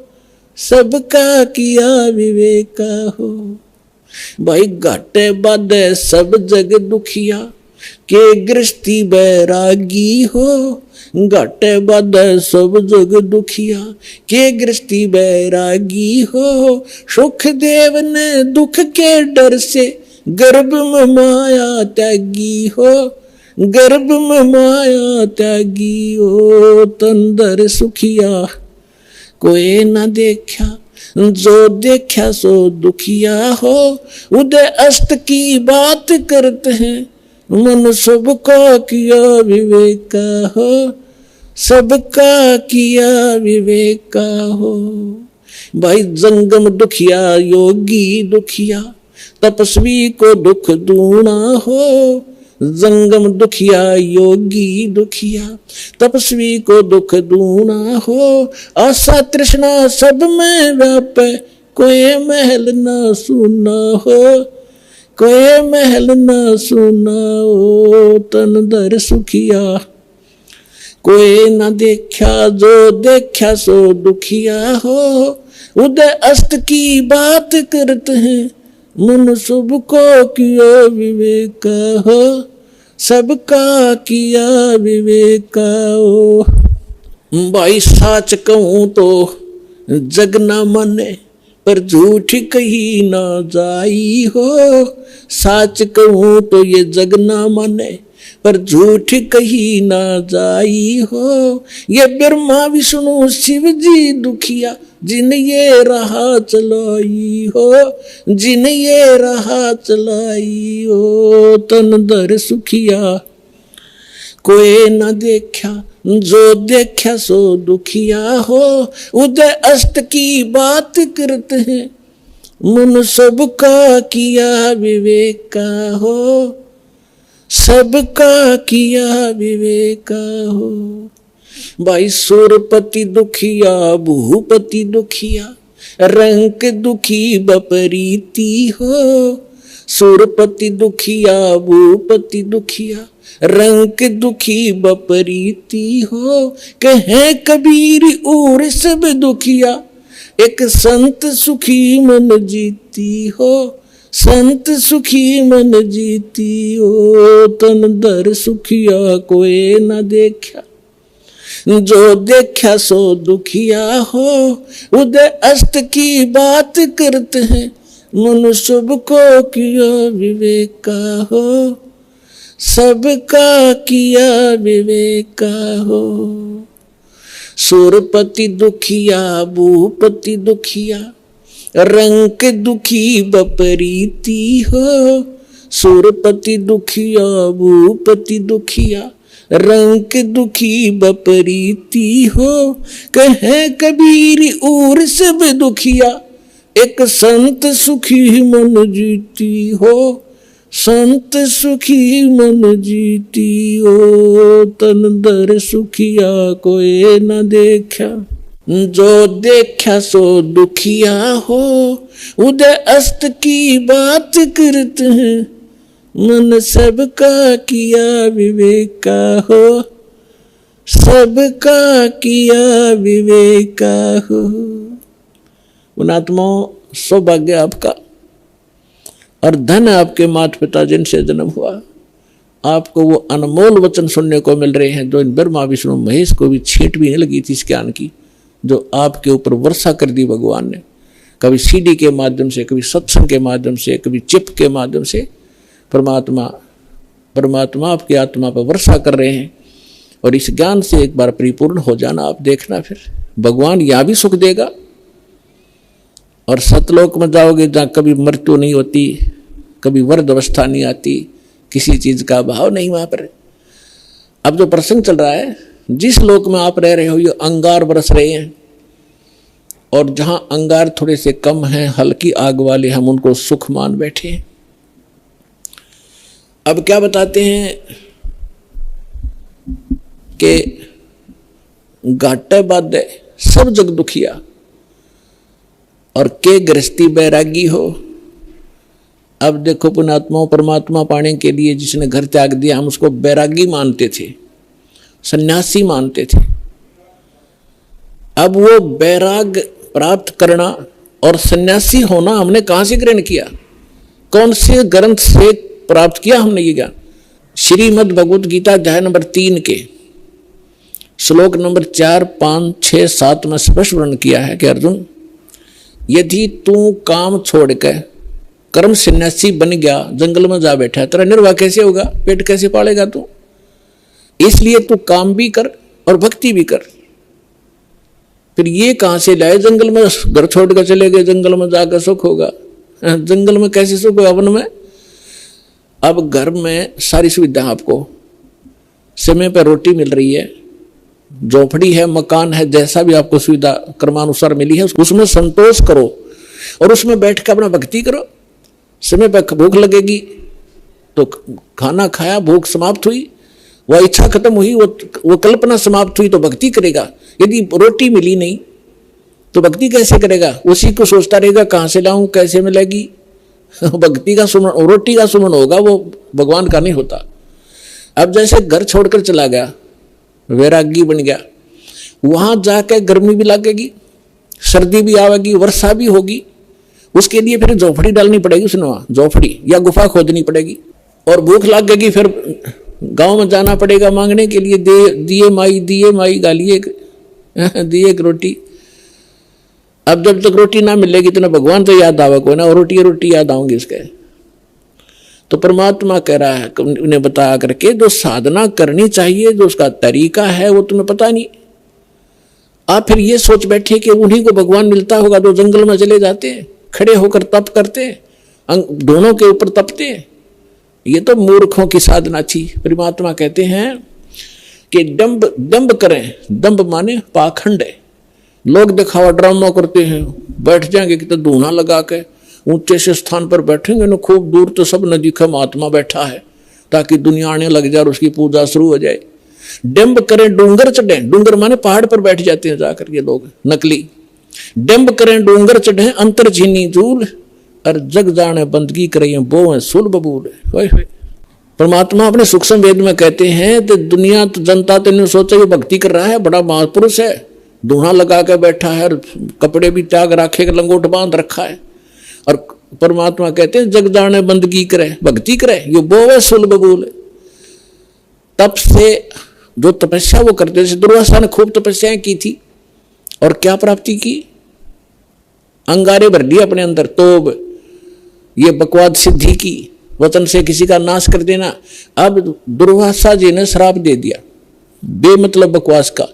सबका किया विवेका हो। भाई घाटे बाधे सब जग दुखिया, के गृहस्थी बैरागी हो, घाटे बाधे सब जग दुखिया, के गृहस्थी बैरागी हो। सुख देव ने दुख के डर से गर्भ में माया त्यागी हो, गर्भ में माया त्यागी हो। तंदर सुखिया कोई न देखा, जो देखा सो दुखिया हो, उदय अस्त की बात करते हैं मन, सबका किया विवेका हो, सबका किया विवेका हो। भाई जंगम दुखिया योगी दुखिया, तपस्वी को दुख दूना हो, जंगम दुखिया योगी दुखिया, तपस्वी को दुख दूना हो। आशा तृष्णा सब में व्यापे, कोई महल न सुना हो, कोई महल न सुना हो। तन दर सुखिया कोई न देखा, जो देखा सो दुखिया हो, उदय अस्त की बात करते हैं मन, सबको किया विवेका हो, सबका किया विवेका हो। भाई साच कहूं तो जग न माने, पर झूठ कही ना जाई हो। साच कहूं तो ये जग ना माने, पर झूठ कही ना जाई हो। ये ब्रह्मा विष्णु शिव जी दुखिया, जिन ये राह चलाई हो, जिन ये राह चलाई हो। तन दर सुखिया कोई न देखा, जो देखा सो दुखिया हो। उदय अस्त की बात करते हैं, मन सबका किया विवेक का हो, सबका किया विवेक का हो। भाई सुरपति दुखिया भूपति दुखिया, रंक दुखी बपरीती हो। सुरपति दुखिया भूपति दुखिया, रंक दुखी बपरीती हो। कहे कबीर और सब दुखिया, एक संत सुखी मन जीती हो, संत सुखी मन जीती हो। तन दर सुखिया कोई न देखा, जो देखा सो दुखिया हो। उदय अस्त की बात करते हैं, मन सबको किया विवेक का हो, सबका किया विवेक का हो। सुरपति दुखिया भूपति दुखिया, रंक दुखी बपरीती हो। सुरपति दुखिया भूपति दुखिया, रंक दुखी बपरीती हो। कहे कबीर और सब दुखिया, एक संत सुखी मन जीती हो, संत सुखी मन जीती हो। तन दर सुखिया कोई न देखा, जो देखा सो दुखिया हो। उदय अस्त की बात करते हैं, मन सबका किया विवेक का हो, सबका किया विवेक का हो। पुणात्माओं, सौभाग्य आपका और धन आपके माता पिता जिनसे जन्म हुआ। आपको वो अनमोल वचन सुनने को मिल रहे हैं जो इन ब्रह्मा विष्णु महेश को भी छींट भी नहीं लगी थी इस ज्ञान की, जो आपके ऊपर वर्षा कर दी भगवान ने। कभी सीडी के माध्यम से, कभी सत्संग के माध्यम से, कभी चिप के माध्यम से परमात्मा आपकी आत्मा पर वर्षा कर रहे हैं। और इस ज्ञान से एक बार परिपूर्ण हो जाना, आप देखना फिर भगवान यहाँ भी सुख देगा और सतलोक में जाओगे जहाँ कभी मृत्यु नहीं होती, कभी वर्ध अवस्था नहीं आती, किसी चीज का अभाव नहीं वहां पर। अब जो प्रसंग चल रहा है, जिस लोक में आप रह रहे हो ये अंगार बरस रहे हैं, और जहां अंगार थोड़े से कम हैं, हल्की आग वाले, हम उनको सुख मान बैठे हैं। अब क्या बताते हैं कि घाटे बाधे सब जग दुखिया, और के गृहस्थी बैरागी हो। अब देखो पुणात्माओं, परमात्मा पाने के लिए जिसने घर त्याग दिया, हम उसको बैरागी मानते थे, सन्यासी मानते थे। अब वो बैराग प्राप्त करना और सन्यासी होना हमने कहां से ग्रहण किया, कौन से ग्रंथ से प्राप्त किया हमने ये ज्ञान? श्रीमद् भगवत गीता अध्याय नंबर 3 के श्लोक नंबर 4, 5, 6, 7 में स्पष्ट वर्णन किया है कि अर्जुन, यदि तू काम छोड़ के कर्म सन्यासी बन गया, जंगल में जा बैठा, तेरा निर्वाह कैसे होगा, पेट कैसे पालेगा तू? इसलिए तू काम भी कर और भक्ति भी कर। फिर ये कहां से लाए, जंगल में घर छोड़ कर चले गए, जंगल में जाकर सुख होगा? जंगल में कैसे सुख होगा वन में? अब घर में सारी सुविधा आपको समय पर रोटी मिल रही है, झोपड़ी है, मकान है, जैसा भी आपको सुविधा कर्मानुसार मिली है उसमें संतोष करो और उसमें बैठ कर अपना भक्ति करो। समय पर भूख लगेगी तो खाना खाया, भूख समाप्त हुई, वह इच्छा खत्म हुई, वो कल्पना समाप्त हुई तो भक्ति करेगा। यदि रोटी मिली नहीं तो भक्ति कैसे करेगा? उसी को सोचता रहेगा कहां से लाऊं, कैसे मिलेगी। भक्ति का सुमन, रोटी का सुमन होगा, वो भगवान का नहीं होता। अब जैसे घर छोड़कर चला गया, वैरागी बन गया, वहां जाकर गर्मी भी लगेगी, सर्दी भी आवेगी, वर्षा भी होगी, उसके लिए फिर झोपड़ी डालनी पड़ेगी, उसने वहां झोपड़ी या गुफा खोदनी पड़ेगी। और भूख लगेगी, फिर गांव में जाना पड़ेगा मांगने के लिए, दिए माई गालिए दिए एक रोटी। अब जब तक रोटी ना मिलेगी तो ना भगवान तो याद आवे कोई ना, और रोटी याद आऊंगी इसके। तो परमात्मा कह रहा है, उन्हें बताया करके जो साधना करनी चाहिए, जो उसका तरीका है वो तुम्हें पता नहीं। आप फिर ये सोच बैठे कि उन्हीं को भगवान मिलता होगा जो जंगल में चले जाते हैं, खड़े होकर तप करते हैं, दोनों के ऊपर तपते हैं। ये तो मूर्खों की साधना थी। परमात्मा कहते हैं कि दंभ करें, दंभ माने पाखंड है। लोग दिखावा ड्रामा करते हैं, बैठ जाएंगे कि तो धूना लगा के ऊंचे से स्थान पर बैठेंगे ना, खूब दूर तो सब न दिखे महात्मा बैठा है, ताकि दुनिया आने लग जाए और उसकी पूजा शुरू हो जाए। डंब करें डूंगर चढ़े, डूंगर माने पहाड़ पर बैठ जाते हैं जाकर ये लोग नकली। डंब करें डूंगर चढ़े अंतर झीनी झूल, और जग जाने बंदगी करें बो सुल बबूल। परमात्मा अपने सूक्ष्म वेद में कहते हैं तो दुनिया तो जनता तो नहीं सोचा ये भक्ति कर रहा है, बड़ा महापुरुष है, धूना लगा के बैठा है, कपड़े भी त्याग रखे, लंगोट बांध रखा है। और परमात्मा कहते हैं जग जाने बंदगी करे, भक्ति करे, ये बोवे सुल बबूल। तप से जो तपस्या वो करते, जैसे दुर्वासा ने खूब तपस्याएं की थी और क्या प्राप्ति की, अंगारे भर दिए अपने अंदर, तो ये बकवाद सिद्धि की, वचन से किसी का नाश कर देना। अब दुर्वासा जी ने श्राप दे दिया बेमतलब बकवास का।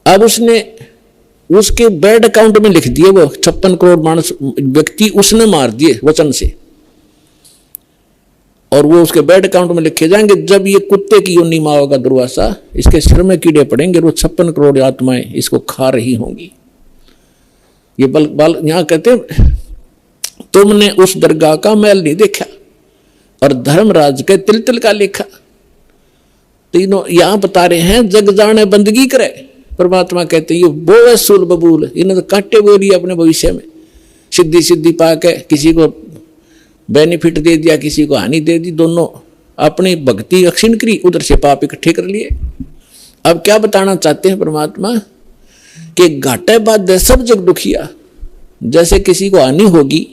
अब उसने उसके बैड अकाउंट में लिख दिए, वो 56 करोड़ मानस व्यक्ति उसने मार दिए वचन से, और वो उसके बैड अकाउंट में लिखे जाएंगे। जब ये कुत्ते की योनि माँ होगा दुर्वासा, इसके सिर में कीड़े पड़ेंगे, वो 56 करोड़ आत्माएं इसको खा रही होंगी। ये बल यहां कहते तुमने उस दरगाह का मैल नहीं देखा और धर्मराज के तिल तिल का लेखा। तीनों यहां बता रहे हैं जग जाने बंदगी करे। परमात्मा कहते ये बोवे सूल बबूल, इन्हें तो काटे बोली अपने भविष्य में, सिद्धि सिद्धि पाके किसी को बेनिफिट दे दिया, किसी को हानि दे दी, दोनों अपनी भक्ति अक्षीण करी, उधर से पाप इकट्ठे कर लिए। अब क्या बताना चाहते हैं परमात्मा कि घाटे बाद सब जग दुखिया। जैसे किसी को हानि होगी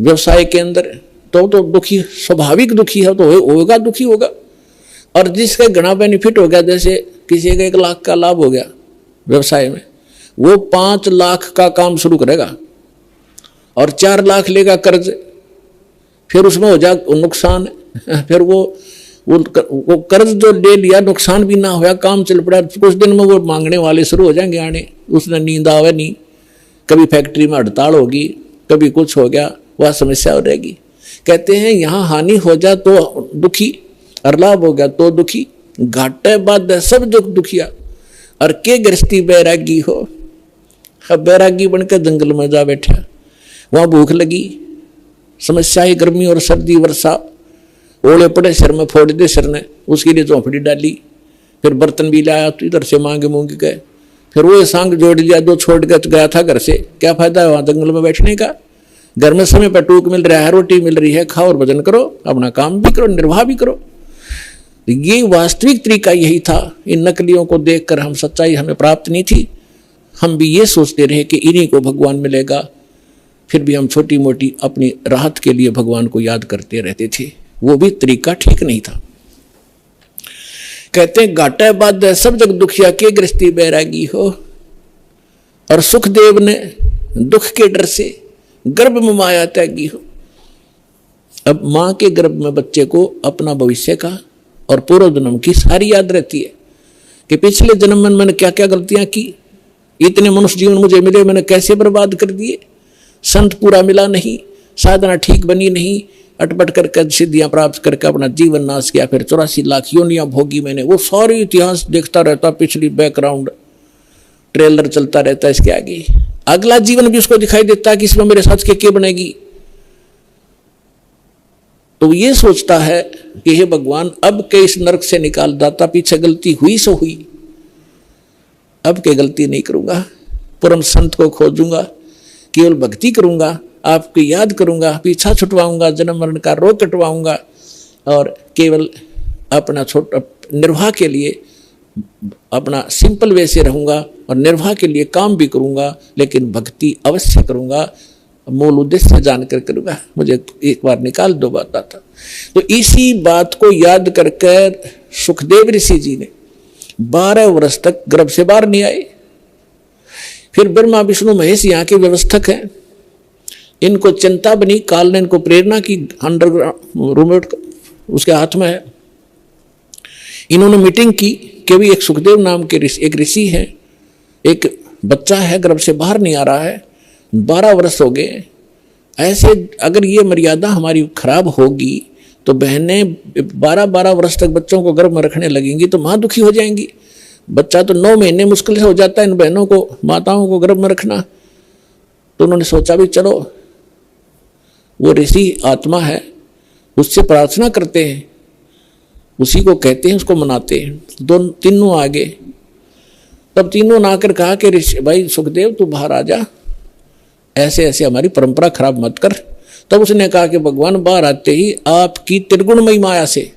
व्यवसाय के अंदर तो दुखी, स्वाभाविक दुखी है तो होगा, दुखी होगा। और जिसका घना बेनिफिट हो गया, जैसे किसी का 1 लाख का लाभ हो गया व्यवसाय में, वो 5 लाख का काम शुरू करेगा और 4 लाख लेगा कर्ज, फिर उसमें हो जाए नुकसान। फिर वो कर्ज जो ले लिया नुकसान भी ना होया, काम चल पड़ा, कुछ दिन में वो मांगने वाले शुरू हो जाएंगे आने, उसने नींद आवे नहीं, कभी फैक्ट्री में हड़ताल होगी, कभी कुछ हो गया, वह समस्या हो रहेगी। कहते हैं यहाँ हानि हो जाए तो दुखी और लाभ हो गया तो दुखी, घाटे बाद सब दुख दुखिया। और के गृहस्थी बैरागी हो, अब बैरागी बनकर जंगल में जा बैठा, वहां भूख लगी, समस्या ही गर्मी और सर्दी वर्षा, ओले पड़े सिर में, फोड़ दे सिर ने, उसके लिए झोंपड़ी डाली, फिर बर्तन भी लाया तो इधर से मांगे मूंगे गए, फिर वो सांग जोड़ लिया, दो छोड़ के गया था घर से, क्या फायदा है वहां जंगल में बैठने का। घर में समय पर टूक मिल रहा है, रोटी मिल रही है, खाओ और भजन करो, अपना काम भी करो, निर्वाह भी करो। ये वास्तविक तरीका यही था। इन नकलियों को देखकर हम सच्चाई हमें प्राप्त नहीं थी, हम भी ये सोचते रहे कि इन्हीं को भगवान मिलेगा, फिर भी हम छोटी मोटी अपनी राहत के लिए भगवान को याद करते रहते थे। वो भी तरीका ठीक नहीं था। कहते हैं घाटा बाद सब जग दुखिया के गृहस्थी बैरागी हो। और सुखदेव ने दुख के डर से गर्भ में माया त्यागी हो। अब मां के गर्भ में बच्चे को अपना भविष्य का और पूर्व जन्म की सारी याद रहती है कि पिछले जन्म में मैंने क्या क्या गलतियां की, इतने मनुष्य जीवन मुझे मिले, मैंने कैसे बर्बाद कर दिए, संत पूरा मिला नहीं, साधना ठीक बनी नहीं, अटपट करके सिद्धियां प्राप्त करके अपना जीवन नाश किया, फिर 84 लाख योनियां भोगी मैंने। वो सारी इतिहास देखता रहता, पिछली बैकग्राउंड ट्रेलर चलता रहता, इसके आगे अगला जीवन भी उसको दिखाई देता कि इसमें मेरे साथ क्या बनेगी। तो ये सोचता है कि हे भगवान अब के इस नरक से निकाल दाता, पीछे गलती हुई सो हुई, अब के गलती नहीं करूंगा, परम संत को खोजूंगा, केवल भक्ति करूंगा, आपकी याद करूंगा, पीछा छुटवाऊंगा, जन्म मरण का रोग कटवाऊंगा और केवल अपना छोटा निर्वाह के लिए अपना सिंपल वे से रहूंगा और निर्वाह के लिए काम भी करूंगा, लेकिन भक्ति अवश्य करूंगा, मूल उद्देश्य जानकर करूंगा, मुझे एक बार निकाल दो बात आता। तो इसी बात को याद करके सुखदेव ऋषि जी ने 12 वर्ष तक गर्भ से बाहर नहीं आए। फिर ब्रह्मा विष्णु महेश यहाँ के व्यवस्थक हैं। इनको चिंता बनी, काल ने इनको प्रेरणा की, अंडरग्राउंड रिमोट उसके हाथ में है। इन्होंने मीटिंग की कि भी एक सुखदेव नाम के एक ऋषि है, एक बच्चा है गर्भ से बाहर नहीं आ रहा है, 12 वर्ष हो गए। ऐसे अगर ये मर्यादा हमारी खराब होगी तो बहनें 12-12 वर्ष तक बच्चों को गर्भ में रखने लगेंगी तो माँ दुखी हो जाएंगी। बच्चा तो 9 महीने मुश्किल से हो जाता है इन बहनों को, माताओं को गर्भ में रखना। तो उन्होंने सोचा भी चलो वो ऋषि आत्मा है, उससे प्रार्थना करते हैं, उसी को कहते हैं, उसको मनाते हैं। तीनों आगे, तब तीनों ने आकर कहा कि ऋषि भाई सुखदेव तू बाहर आ जा, ऐसे ऐसे हमारी परंपरा खराब मत कर। तब उसने कहा कि भगवान बाहर आते ही आपकी त्रिगुणमयी माया से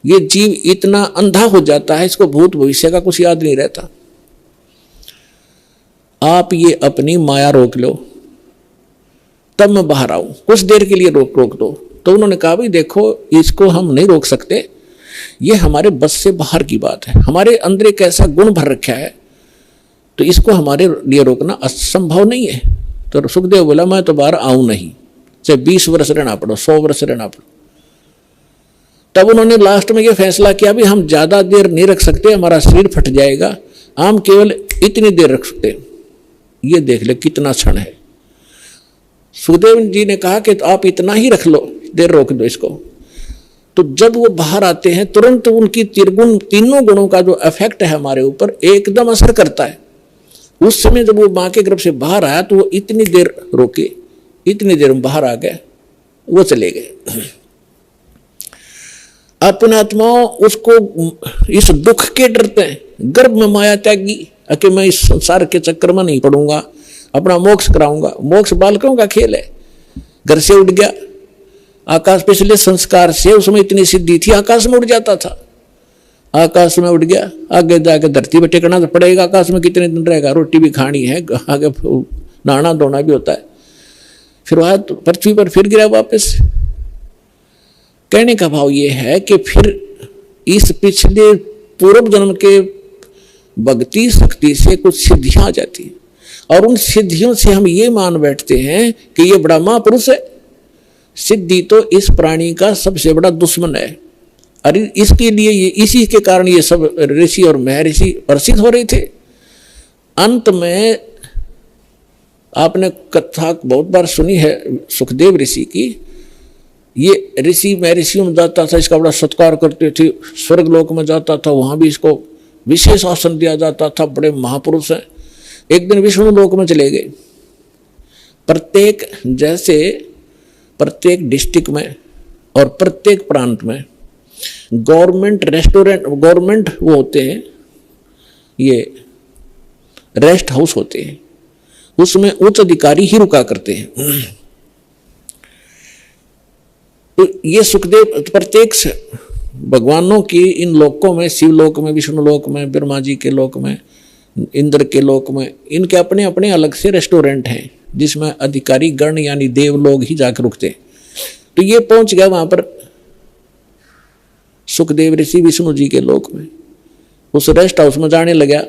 ये जीव इतना अंधा हो जाता है, इसको भूत भविष्य का कुछ याद नहीं रहता। आप ये अपनी माया रोक लो, तब मैं बाहर आऊं, कुछ देर के लिए रोक दो। तो उन्होंने कहा भाई देखो इसको हम नहीं रोक सकते, ये हमारे बस से बाहर की बात है, हमारे अंदर एक ऐसा गुण भर रखा है तो इसको हमारे लिए रोकना असंभव नहीं है। तो सुखदेव बोला मैं तो बाहर आऊं नहीं, चाहे 20 वर्ष रहना पड़ो, 100 वर्ष रहना पड़ो। तब उन्होंने लास्ट में ये फैसला किया भी हम ज्यादा देर नहीं रख सकते, हमारा शरीर फट जाएगा, हम केवल इतनी देर रख सकते। ये देख ले कितना क्षण है। सुखदेव जी ने कहा कि तो आप इतना ही रख लो, देर रोक दो इसको। तो जब वो बाहर आते हैं तुरंत उनकी तीनों गुणों का जो इफेक्ट है हमारे ऊपर एकदम असर करता है। उस समय जब वो माँ के गर्भ से बाहर आया तो वो इतनी देर रोके, इतनी देर में बाहर आ गए, वो चले गए। अपने आत्माओं उसको इस दुख के डरते हैं, गर्भ में माया त्यागी कि मैं इस संसार के चक्कर में नहीं पड़ूंगा, अपना मोक्ष कराऊंगा। मोक्ष बालकों का खेल है। घर से उठ गया आकाश, पिछले संस्कार से उसमें इतनी सिद्धि थी आकाश में उड़ जाता था, आकाश में उड़ गया, आगे जाके धरती पे टेकना तो पड़ेगा, आकाश में कितने दिन रहेगा, रोटी भी खानी है, आगे नहाना धोना भी होता है। फिर वह पृथ्वी पर फिर गिरा वापस। कहने का भाव ये है कि फिर इस पिछले पूर्व जन्म के भक्ति शक्ति से कुछ सिद्धियां आ जाती हैं और उन सिद्धियों से हम ये मान बैठते हैं कि ये बड़ा महापुरुष है। सिद्धि तो इस प्राणी का सबसे बड़ा दुश्मन है। अरे इसके लिए ये, इसी के कारण ये सब ऋषि और महर्षि प्रसिद्ध हो रहे थे। अंत में आपने कथा बहुत बार सुनी है सुखदेव ऋषि की। ये ऋषि महर्षियों में जाता था, इसका बड़ा सत्कार करते थे, स्वर्ग लोक में जाता था, वहां भी इसको विशेष आसन दिया जाता था, बड़े महापुरुष हैं। एक दिन विष्णु लोक में चले गए। प्रत्येक डिस्ट्रिक्ट में और प्रत्येक प्रांत में गवर्नमेंट रेस्टोरेंट, गवर्नमेंट वो होते हैं, ये रेस्ट हाउस होते हैं, उसमें उच्च अधिकारी ही रुका करते हैं। तो ये सुखदेव प्रत्येक भगवानों की इन लोकों में, शिव लोक में, विष्णु लोक में, ब्रह्मा जी के लोक में, इंद्र के लोक में, इनके अपने अपने अलग से रेस्टोरेंट हैं जिसमें अधिकारी गण यानी देव लोग ही जाकर रुकते। तो ये पहुंच गया वहां पर सुखदेव ऋषि विष्णु जी के लोक में। उस रेस्ट हाउस में जाने लगा,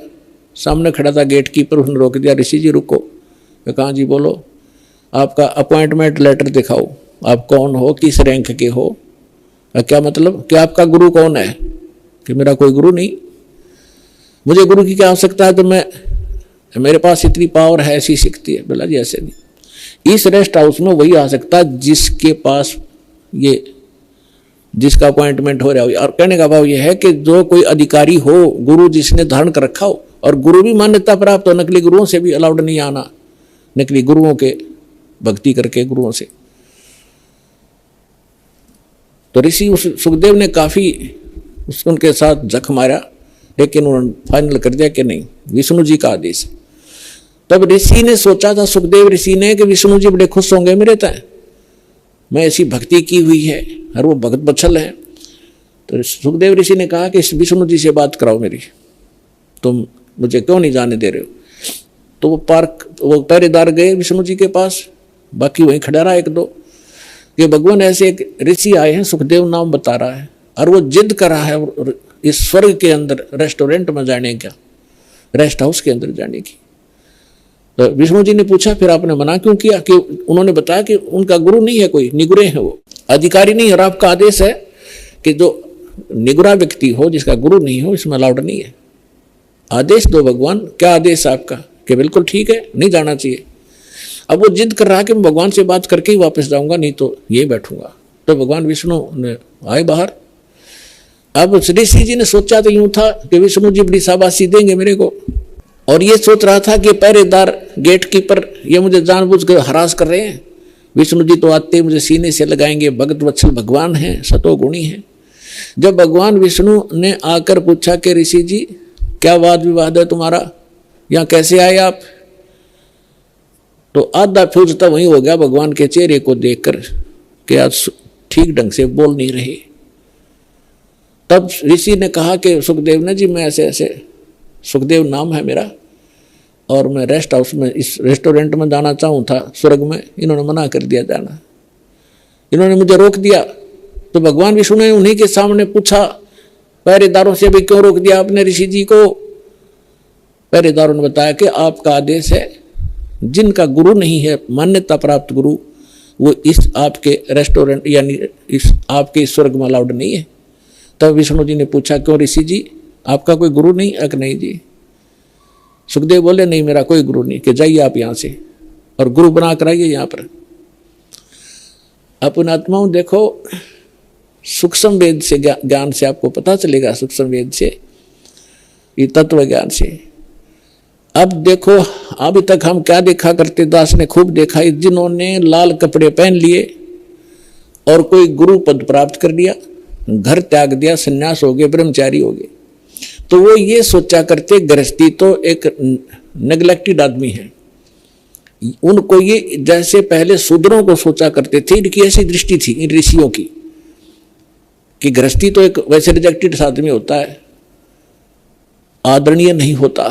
सामने खड़ा था गेट कीपर, उसने रोक दिया, ऋषि जी रुको। कहाँ जी बोलो, आपका अपॉइंटमेंट लेटर दिखाओ, आप कौन हो, किस रैंक के हो। क्या मतलब कि आपका गुरु कौन है? कि मेरा कोई गुरु नहीं, मुझे गुरु की क्या आवश्यकता है, तो मेरे पास इतनी पावर है, ऐसी शक्ति है। बोला जी ऐसे नहीं, इस रेस्ट हाउस में वही आ सकता है जिसके पास ये, जिसका अपॉइंटमेंट हो रहा हो। और कहने का भाव यह है कि जो कोई अधिकारी हो, गुरु जिसने धारण कर रखा हो, और गुरु भी मान्यता प्राप्त हो, नकली गुरुओं से भी अलाउड नहीं आना, नकली गुरुओं के भक्ति करके गुरुओं से। तो ऋषि सुखदेव ने काफी उनके साथ जख मारा, लेकिन उन्होंने फाइनल कर दिया कि नहीं, विष्णु जी का आदेश। तब ऋषि ने सोचा था, सुखदेव ऋषि ने, कि विष्णु जी बड़े खुश होंगे मेरे तय, मैं ऐसी भक्ति की हुई है और वो भगत बत्सल है। तो सुखदेव ऋषि ने कहा कि विष्णु जी से बात कराओ मेरी, तुम मुझे क्यों नहीं जाने दे रहे हो। तो वो पहरेदार गए विष्णु जी के पास, बाकी वहीं खड़ा रहा एक दो, कि भगवान ऐसे एक ऋषि आए हैं, सुखदेव नाम बता रहा है, और वो जिद कर रहा है इस स्वर्ग के अंदर रेस्टोरेंट में जाने का, रेस्ट हाउस के अंदर जाने की। तो विष्णु जी ने पूछा फिर आपने मना क्यों किया? कि उन्होंने बताया कि उनका गुरु नहीं है, कोई निगुरे है, वो अधिकारी नहीं। और आपका आदेश है कि जो निगुरा व्यक्ति हो, जिसका गुरु नहीं हो, इसमें अलाउड नहीं है। आदेश दो भगवान। क्या आदेश आपका? कि बिल्कुल ठीक है, नहीं जाना चाहिए। अब वो जिद कर रहा है कि मैं भगवान से बात करके ही वापस जाऊंगा, नहीं तो यही बैठूंगा। तो भगवान विष्णु ने आए बाहर। अब ऋषि जी ने सोचा तो यूं था कि विष्णु जी बड़ी शाबाशी देंगे मेरे को, और ये सोच रहा था कि पहरेदार गेट कीपर ये मुझे जानबूझ कर हरास कर रहे हैं। विष्णु जी तो आते ही मुझे सीने से लगाएंगे, भगत वत्सल भगवान हैं, सतोगुणी हैं। जब भगवान विष्णु ने आकर पूछा कि ऋषि जी क्या वाद विवाद है तुम्हारा, यहाँ कैसे आए आप, तो आधा फ्यूज तब वही हो गया भगवान के चेहरे को देखकर कि आज ठीक ढंग से बोल नहीं रहे। तब ऋषि ने कहा कि सुखदेव ने जी मैं ऐसे ऐसे, सुखदेव नाम है मेरा, और मैं रेस्ट हाउस में, इस रेस्टोरेंट में जाना चाहूँ था स्वर्ग में, इन्होंने मना कर दिया जाना, इन्होंने मुझे रोक दिया। तो भगवान विष्णु ने उन्हीं के सामने पूछा पहरेदारों से भी क्यों रोक दिया आपने ऋषि जी को? पहरेदारों ने बताया कि आपका आदेश है, जिनका गुरु नहीं है, मान्यता प्राप्त गुरु, वो इस आपके रेस्टोरेंट यानी इस आपके स्वर्ग में अलाउड नहीं है। तब विष्णु जी ने पूछा क्यों ऋषि जी, आपका कोई गुरु नहीं? अक नहीं जी। सुखदेव बोले नहीं मेरा कोई गुरु नहीं, कि जाइए आप यहां से और गुरु बना कर आइए यहाँ पर। अपन आत्माओं देखो, सूक्ष्म वेद से ज्ञान से आपको पता चलेगा, सूक्ष्म वेद से, ये तत्व ज्ञान से। अब देखो अभी तक हम क्या देखा करते, दास ने खूब देखा, जिन्होंने लाल कपड़े पहन लिए और कोई गुरु पद प्राप्त कर लिया, घर त्याग दिया, सन्यास हो गए, ब्रह्मचारी हो गए, तो वो ये सोचा करते गृहस्थी तो एक नेग्लेक्टेड आदमी है। उनको ये जैसे पहले शूद्रों को सोचा करते थे, इनकी ऐसी दृष्टि थी इन ऋषियों की कि गृहस्थी तो एक वैसे रिजेक्टेड आदमी होता है, आदरणीय नहीं होता।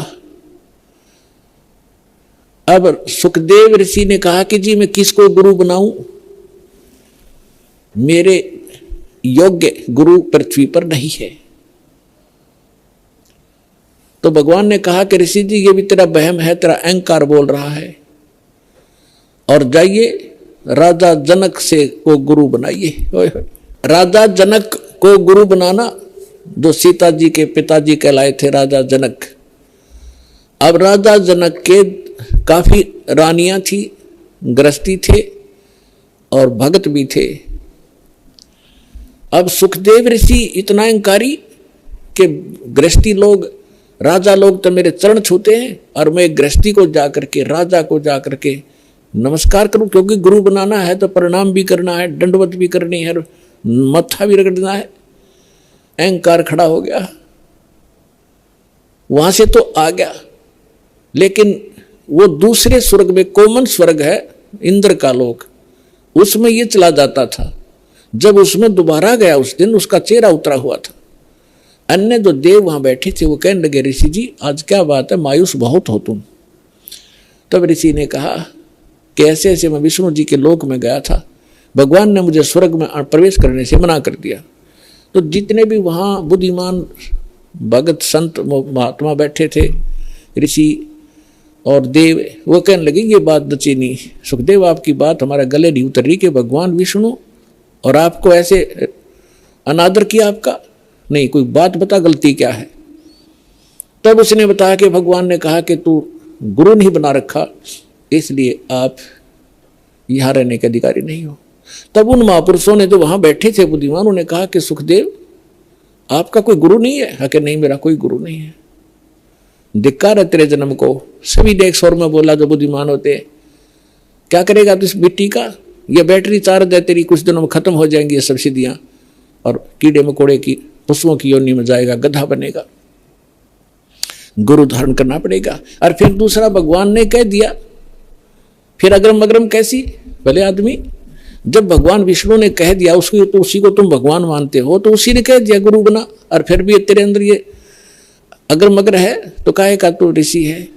अब सुखदेव ऋषि ने कहा कि जी मैं किसको गुरु बनाऊं, मेरे योग्य गुरु पृथ्वी पर नहीं है। तो भगवान ने कहा कि ऋषि जी ये भी तेरा वहम है, तेरा अहंकार बोल रहा है, और जाइए राजा जनक से को गुरु बनाइए। राजा जनक को गुरु बनाना, जो सीता जी के पिताजी कहलाए थे राजा जनक। अब राजा जनक के काफी रानियां थी, गृहस्थी थे और भगत भी थे। अब सुखदेव ऋषि इतना अहंकारी कि गृहस्थी लोग, राजा लोग तो मेरे चरण छूते हैं, और मैं गृहस्थी को जाकर के, राजा को जाकर के नमस्कार करूं, क्योंकि गुरु बनाना है तो प्रणाम भी करना है, दंडवत भी करनी है, मत्था भी रगड़ना है। अहंकार खड़ा हो गया, वहां से तो आ गया, लेकिन वो दूसरे स्वर्ग में, कॉमन स्वर्ग है इंद्र का लोक, उसमें ये चला जाता था। जब उसमें दोबारा गया उस दिन उसका चेहरा उतरा हुआ था। अन्य जो देव वहां बैठे थे वो कहने लगे ऋषि जी आज क्या बात है, मायूस बहुत हो तुम। तब ऋषि ने कहा कि ऐसे ऐसे मैं विष्णु जी के लोक में गया था, भगवान ने मुझे स्वर्ग में प्रवेश करने से मना कर दिया। तो जितने भी वहाँ बुद्धिमान भगत संत महात्मा बैठे थे, ऋषि और देव, वो कहने लगे ये बात दची नहीं, सुखदेव आपकी बात हमारा गले नहीं उतर रही कि भगवान विष्णु और आपको ऐसे अनादर किया आपका, नहीं कोई बात बता गलती क्या है। तब उसने बताया कि भगवान ने कहा कि तू गुरु नहीं बना रखा, इसलिए आप यहाँ रहने के अधिकारी नहीं हो। तब उन महापुरुषों ने जो वहां बैठे थे बुद्धिमान, उन्होंने कहा कि सुखदेव आपका कोई गुरु नहीं है? कि नहीं मेरा कोई गुरु नहीं है। धिक्कार है तेरे जन्म को। सभी ने एक स्वर में बोला जो बुद्धिमान होते, क्या करेगा तू इस मिट्टी का, ये बैटरी चार्ज है तेरी, कुछ दिनों में खत्म हो जाएंगी ये सब्सिडियां, और कीड़े मकोड़े की पशुओं की योनि में जाएगा, गधा बनेगा, गुरु धारण करना पड़ेगा। और फिर दूसरा भगवान ने कह दिया, फिर अग्रम अग्रम कैसी भले आदमी, जब भगवान विष्णु ने कह दिया उसको, तो उसी को तुम भगवान मानते हो, तो उसी ने कह दिया गुरु बना, और फिर भी तेरे अंदर ये अगर मगर है तो काहे का तू ऋषि है।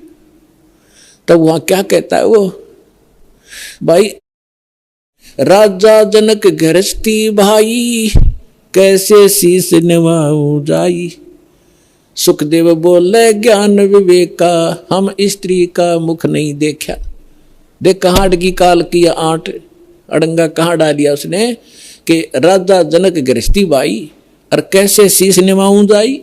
तब वहां क्या कहता है वो भाई, राजा जनक गृहस्थी भाई, कैसे शीस निभाऊं जाई। सुखदेव बोले ज्ञान विवेका हम स्त्री का मुख नहीं देखा। देख कहाँ अड़गी काल की आंट, अड़ंगा कहाँ डालिया उसने कि राजा जनक गृहस्थी बाई और कैसे शीश निभाऊं जाई।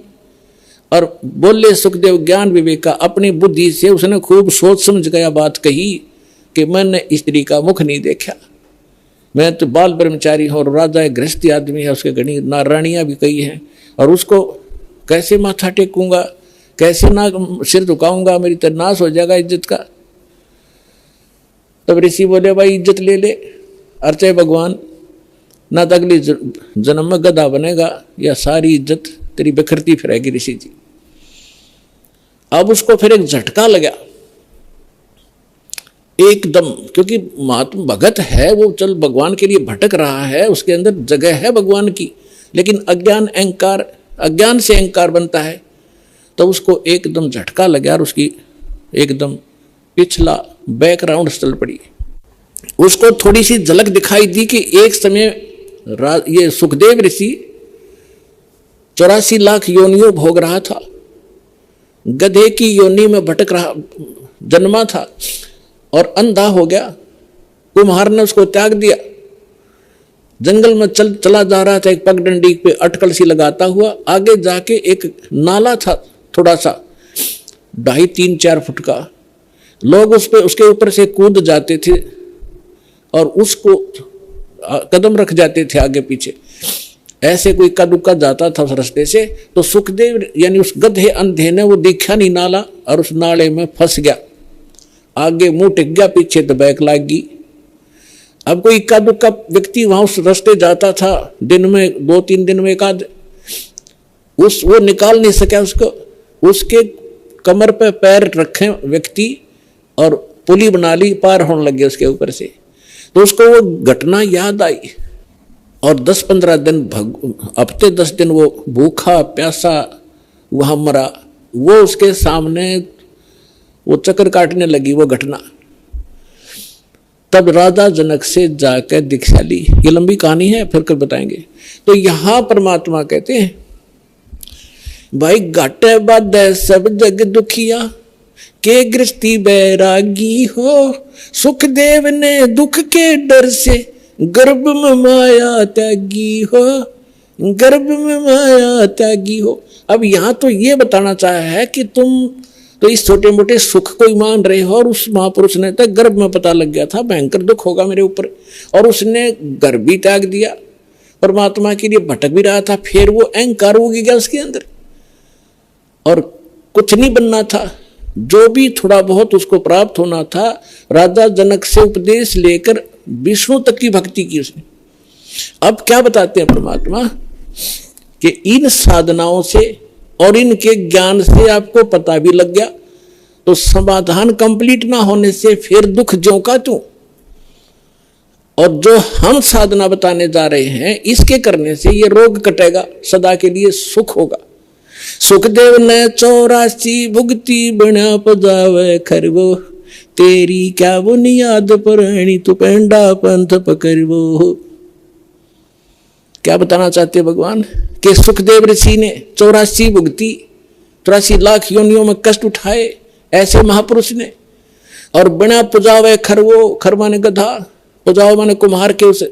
और बोले सुखदेव ज्ञान विवेका, अपनी बुद्धि से उसने खूब सोच समझ गया बात कही कि मैंने स्त्री का मुख नहीं देखा, मैं तो बाल ब्रह्मचारी हूँ और राजा एक गृहस्थी आदमी है, उसके घनी नारानियाँ भी कई हैं, और उसको कैसे माथा टेकूंगा, कैसे ना सिर झुकाऊंगा, मेरी तो नाश हो जाएगा इज्जत का। तब ऋषि बोले भाई इज्जत ले ले, अर्चे भगवान ना तो अगले जन्म में गधा बनेगा या सारी इज्जत तेरी बिखरती फिरेगी ऋषि जी। अब उसको फिर एक झटका लगा एकदम, क्योंकि महात्मा भगत है वो, चल भगवान के लिए भटक रहा है, उसके अंदर जगह है भगवान की, लेकिन अज्ञान अहंकार, अज्ञान से अहंकार बनता है। तो उसको एकदम झटका लगा और उसकी एकदम पिछला बैकग्राउंड चल पड़ी। उसको थोड़ी सी झलक दिखाई दी कि एक समय ये सुखदेव ऋषि 84 लाख योनियों भोग रहा था, गधे की योनि में भटक रहा जन्मा था और अंधा हो गया। कुम्हार ने उसको त्याग दिया, जंगल में चला जा रहा था, एक पगडंडी पे अटकल सी लगाता हुआ, आगे जाके एक नाला था थोड़ा सा 2.5-3-4 फुट का, लोग उस पे उसके ऊपर से कूद जाते थे और उसको कदम रख जाते थे आगे पीछे, ऐसे कोई इक्का दुक्का जाता था उस रास्ते से। तो सुखदेव यानी उस गधे अंधे ने वो देखा नहीं नाला और उस नाले में फंस गया, आगे मुंह टिक गया, पीछे तो बैक लाग गई। अब कोई इक्का दुक्का व्यक्ति वहां उस रास्ते जाता था, दिन में 2-3 दिन में एक आध, वो निकाल नहीं सका उसको, उसके कमर पे पैर रखे व्यक्ति और पुली बना ली, पार होने लगे उसके ऊपर से। तो उसको वो घटना याद आई और 10-15 दिन हफ्ते 10 दिन वो भूखा प्यासा वहां मरा। वो उसके सामने वो चक्कर काटने लगी वो घटना। तब राजा जनक से जाकर दीक्षा ली। ये लंबी कहानी है, फिर कर बताएंगे। तो यहां परमात्मा कहते हैं भाई घाटे बाधे सब जग दुखिया के गृहस्थी बैरागी हो। सुखदेव ने दुख के डर से गर्भ में माया त्यागी हो, गर्भ में माया त्यागी हो। अब यहां तो ये बताना चाहा है कि तुम तो इस छोटे मोटे सुख को ही मान रहे हो और उस महापुरुष ने तो गर्भ में पता लग गया था भयंकर दुख होगा मेरे ऊपर, और उसने गर्भ भी त्याग दिया, परमात्मा के लिए भटक भी रहा था। फिर वो अहंकार हो गया उसके अंदर और कुछ नहीं बनना था। जो भी थोड़ा बहुत उसको प्राप्त होना था, राजा जनक से उपदेश लेकर विष्णु तक की भक्ति की उसने। अब क्या बताते हैं परमात्मा कि इन साधनाओं से और इनके ज्ञान से आपको पता भी लग गया, तो समाधान कंप्लीट ना होने से फिर दुख ज्यों का त्यों। और जो हम साधना बताने जा रहे हैं, इसके करने से ये रोग कटेगा, सदा के लिए सुख होगा। सुखदेव ने 84 भुगती बना पजावे खरवो, तेरी क्या बुनियाद पुरानी तू पेंडा पंथ पकड़वो। क्या बताना चाहते हैं भगवान कि सुखदेव ऋषि ने 84 भुगती, 84 लाख योनियों में कष्ट उठाए ऐसे महापुरुष ने, और बिना पुजावे खरवो, खर माने गधा, पुजाओ माने कुम्हार के उस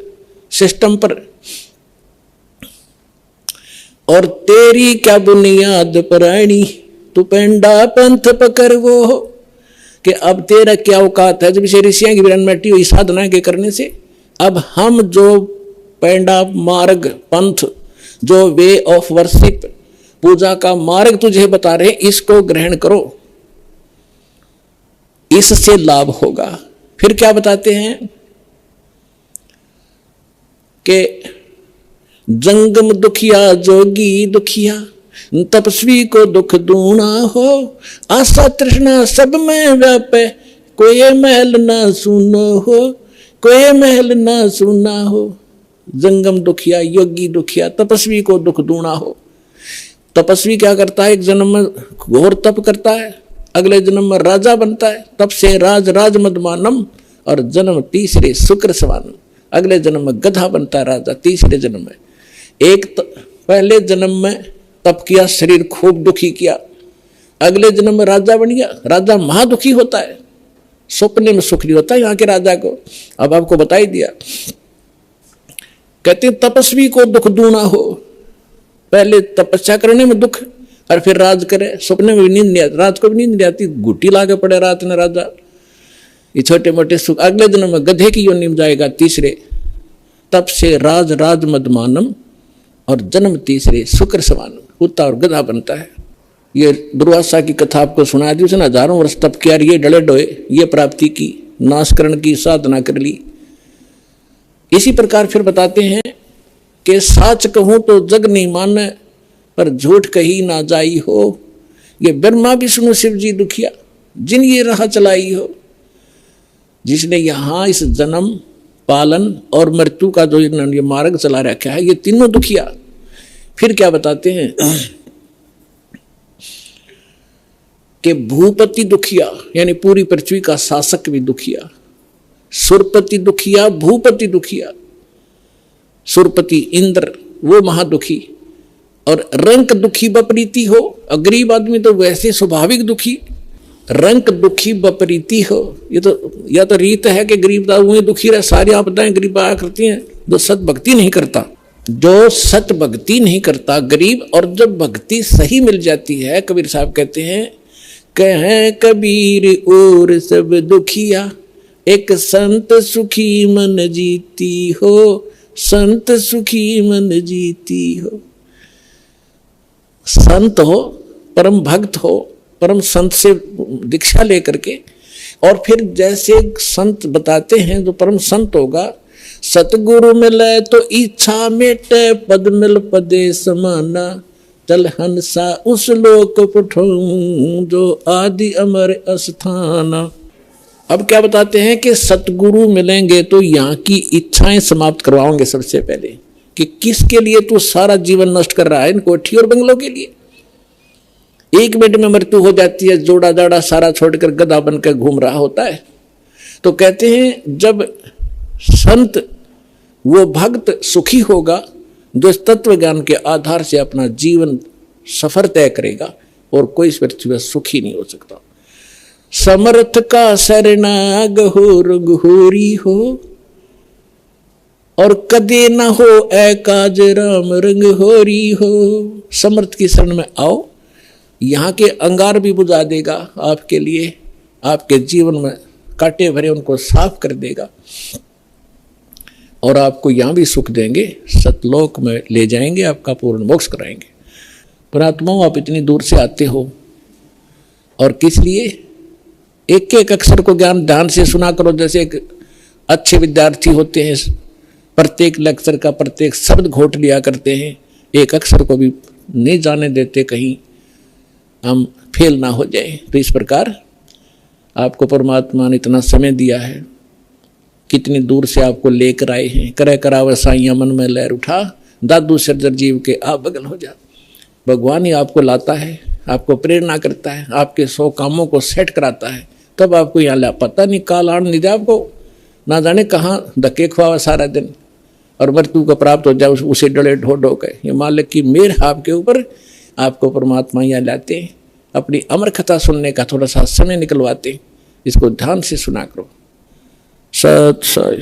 सिस्टम पर, और तेरी क्या बुनियाद पुरानी तू पेंडा पंथ पकड़वो, कि अब तेरा क्या औकात है। जब इसे ऋषियों की विरनमटी हुई साधना के करने से, अब हम जो पेंडा मार्ग पंथ, जो वे ऑफ वर्शिप, पूजा का मार्ग तुझे बता रहे, इसको ग्रहण करो, इससे लाभ होगा। फिर क्या बताते हैं कि जंगम दुखिया जोगी दुखिया, तपस्वी को दुख दूना हो, आशा तृष्णा सब में व्यापे, कोई महल ना सुनो हो, कोई महल ना सुना हो। जंगम दुखिया, योगी दुखिया, तपस्वी को दुख दूना हो। तपस्वी क्या करता है, एक जन्म में घोर तप करता है, अगले जन्म में राजा बनता है, तप से राज राज मदमानम, और जन्म तीसरे शुक्र सवानम, अगले जन्म में गधा बनता है राजा तीसरे जन्म में। एक पहले जन्म में तप किया, शरीर खूब दुखी किया, अगले जन्म में राजा बन गया। राजा महादुखी होता है, सपने में सुख नहीं होता यहाँ के राजा को। अब आपको बता ही दिया। कहते तपस्वी को दुख दूना हो, पहले तपस्या करने में दुख और फिर राज करे। सपने में भी नींद नहीं आती, रात को भी नींद नहीं आती, गुटी लाके पड़े रात में राजा। ये छोटे मोटे सुख, अगले जन्म में गधे की योनि में जाएगा तीसरे। तप से राज राज मदमानम, और जन्म तीसरे शुक्र समानम, कुत्ता और गधा बनता है। ये दुर्वासा की कथा आपको सुना दी, उसने हजारों वर्ष तप किया, ये डले डोए, ये प्राप्ति की, नाशकरण की साधना कर ली। इसी प्रकार फिर बताते हैं कि साच कहूं तो जग नहीं माने, पर झूठ कही ना जाई हो। ये ब्रह्मा विष्णु शिव जी दुखिया, जिन ये राह चलाई हो, जिसने यहाँ इस जन्म पालन और मृत्यु का जो ये मार्ग चला रखा है, ये तीनों दुखिया। फिर क्या बताते हैं कि भूपति दुखिया, यानी पूरी पृथ्वी का शासक भी दुखिया। सुरपति दुखिया, भूपति दुखिया। सुरपति इंद्र वो महादुखी, और रंक दुखी बपरीती हो। गरीब आदमी तो वैसे स्वाभाविक दुखी, रंक दुखी बपरीती हो। ये तो या तो रीत है कि गरीब वही दुखी रहे, सारी आपदाएं गरीब आया करती हैं। जो सत भक्ति नहीं करता, जो सत भक्ति नहीं करता गरीब, और जब भक्ति सही मिल जाती है, कबीर साहब कहते हैं, कहें कबीर और सब दुखिया, एक संत सुखी मन जीती हो, संत सुखी मन जीती हो। संत हो, परम भक्त हो, परम संत से दीक्षा लेकर के, और फिर जैसे संत बताते हैं, जो परम संत होगा, सतगुरु मिले तो इच्छा मेटे, पद मिल पदे समाना, चल हंसा उस लोक पठूं, जो आदि अमर अस्थाना। अब क्या बताते हैं कि सतगुरु मिलेंगे तो यहाँ की इच्छाएं समाप्त करवाओगे सबसे पहले, कि किसके लिए तू सारा जीवन नष्ट कर रहा है, इन कोठी और बंगलों के लिए। एक मिनट में मृत्यु हो जाती है, जोड़ा जाड़ा सारा छोड़कर गधा बनकर घूम रहा होता है। तो कहते हैं जब संत वो भक्त सुखी होगा, जो इस तत्व ज्ञान के आधार से अपना जीवन सफर तय करेगा, और कोई इस पृथ्वी पर सुखी नहीं हो सकता। समर्थ का शरणाग हो रघुरी हो, और कदे न हो ए काज राम रंग होरी हो। समर्थ की शरण में आओ, यहाँ के अंगार भी बुझा देगा आपके लिए, आपके जीवन में कांटे भरे उनको साफ कर देगा, और आपको यहाँ भी सुख देंगे, सतलोक में ले जाएंगे, आपका पूर्ण मोक्ष कराएंगे। पर आत्माओं, आप इतनी दूर से आते हो, और किस लिए? एक एक अक्षर को ज्ञान ध्यान से सुना करो। जैसे एक अच्छे विद्यार्थी होते हैं, प्रत्येक लेक्चर का प्रत्येक शब्द घोट लिया करते हैं, एक अक्षर को भी नहीं जाने देते कहीं हम फेल ना हो जाए। तो इस प्रकार आपको परमात्मा ने इतना समय दिया है, कितनी दूर से आपको लेकर आए हैं। करे करावे साइया मन में लहर उठा, दादू सर्जर जीव के आप बगल हो जा। भगवान ही आपको लाता है, आपको प्रेरणा करता है, आपके 100 कामों को सेट कराता है, तब आपको यहाँ ला। पता नहीं काल आन नहीं दे आपको, ना जाने कहाँ धक्के खुआवा सारा दिन, और मृत्यु को प्राप्त हो जाए उसे डले ढो ढो के। ये मालिक की मेहर आपके ऊपर, आपको परमात्मा यहाँ लाते हैं, अपनी अमर कथा सुनने का थोड़ा सा समय निकलवाते हैं। इसको ध्यान से सुना करो। सत साई।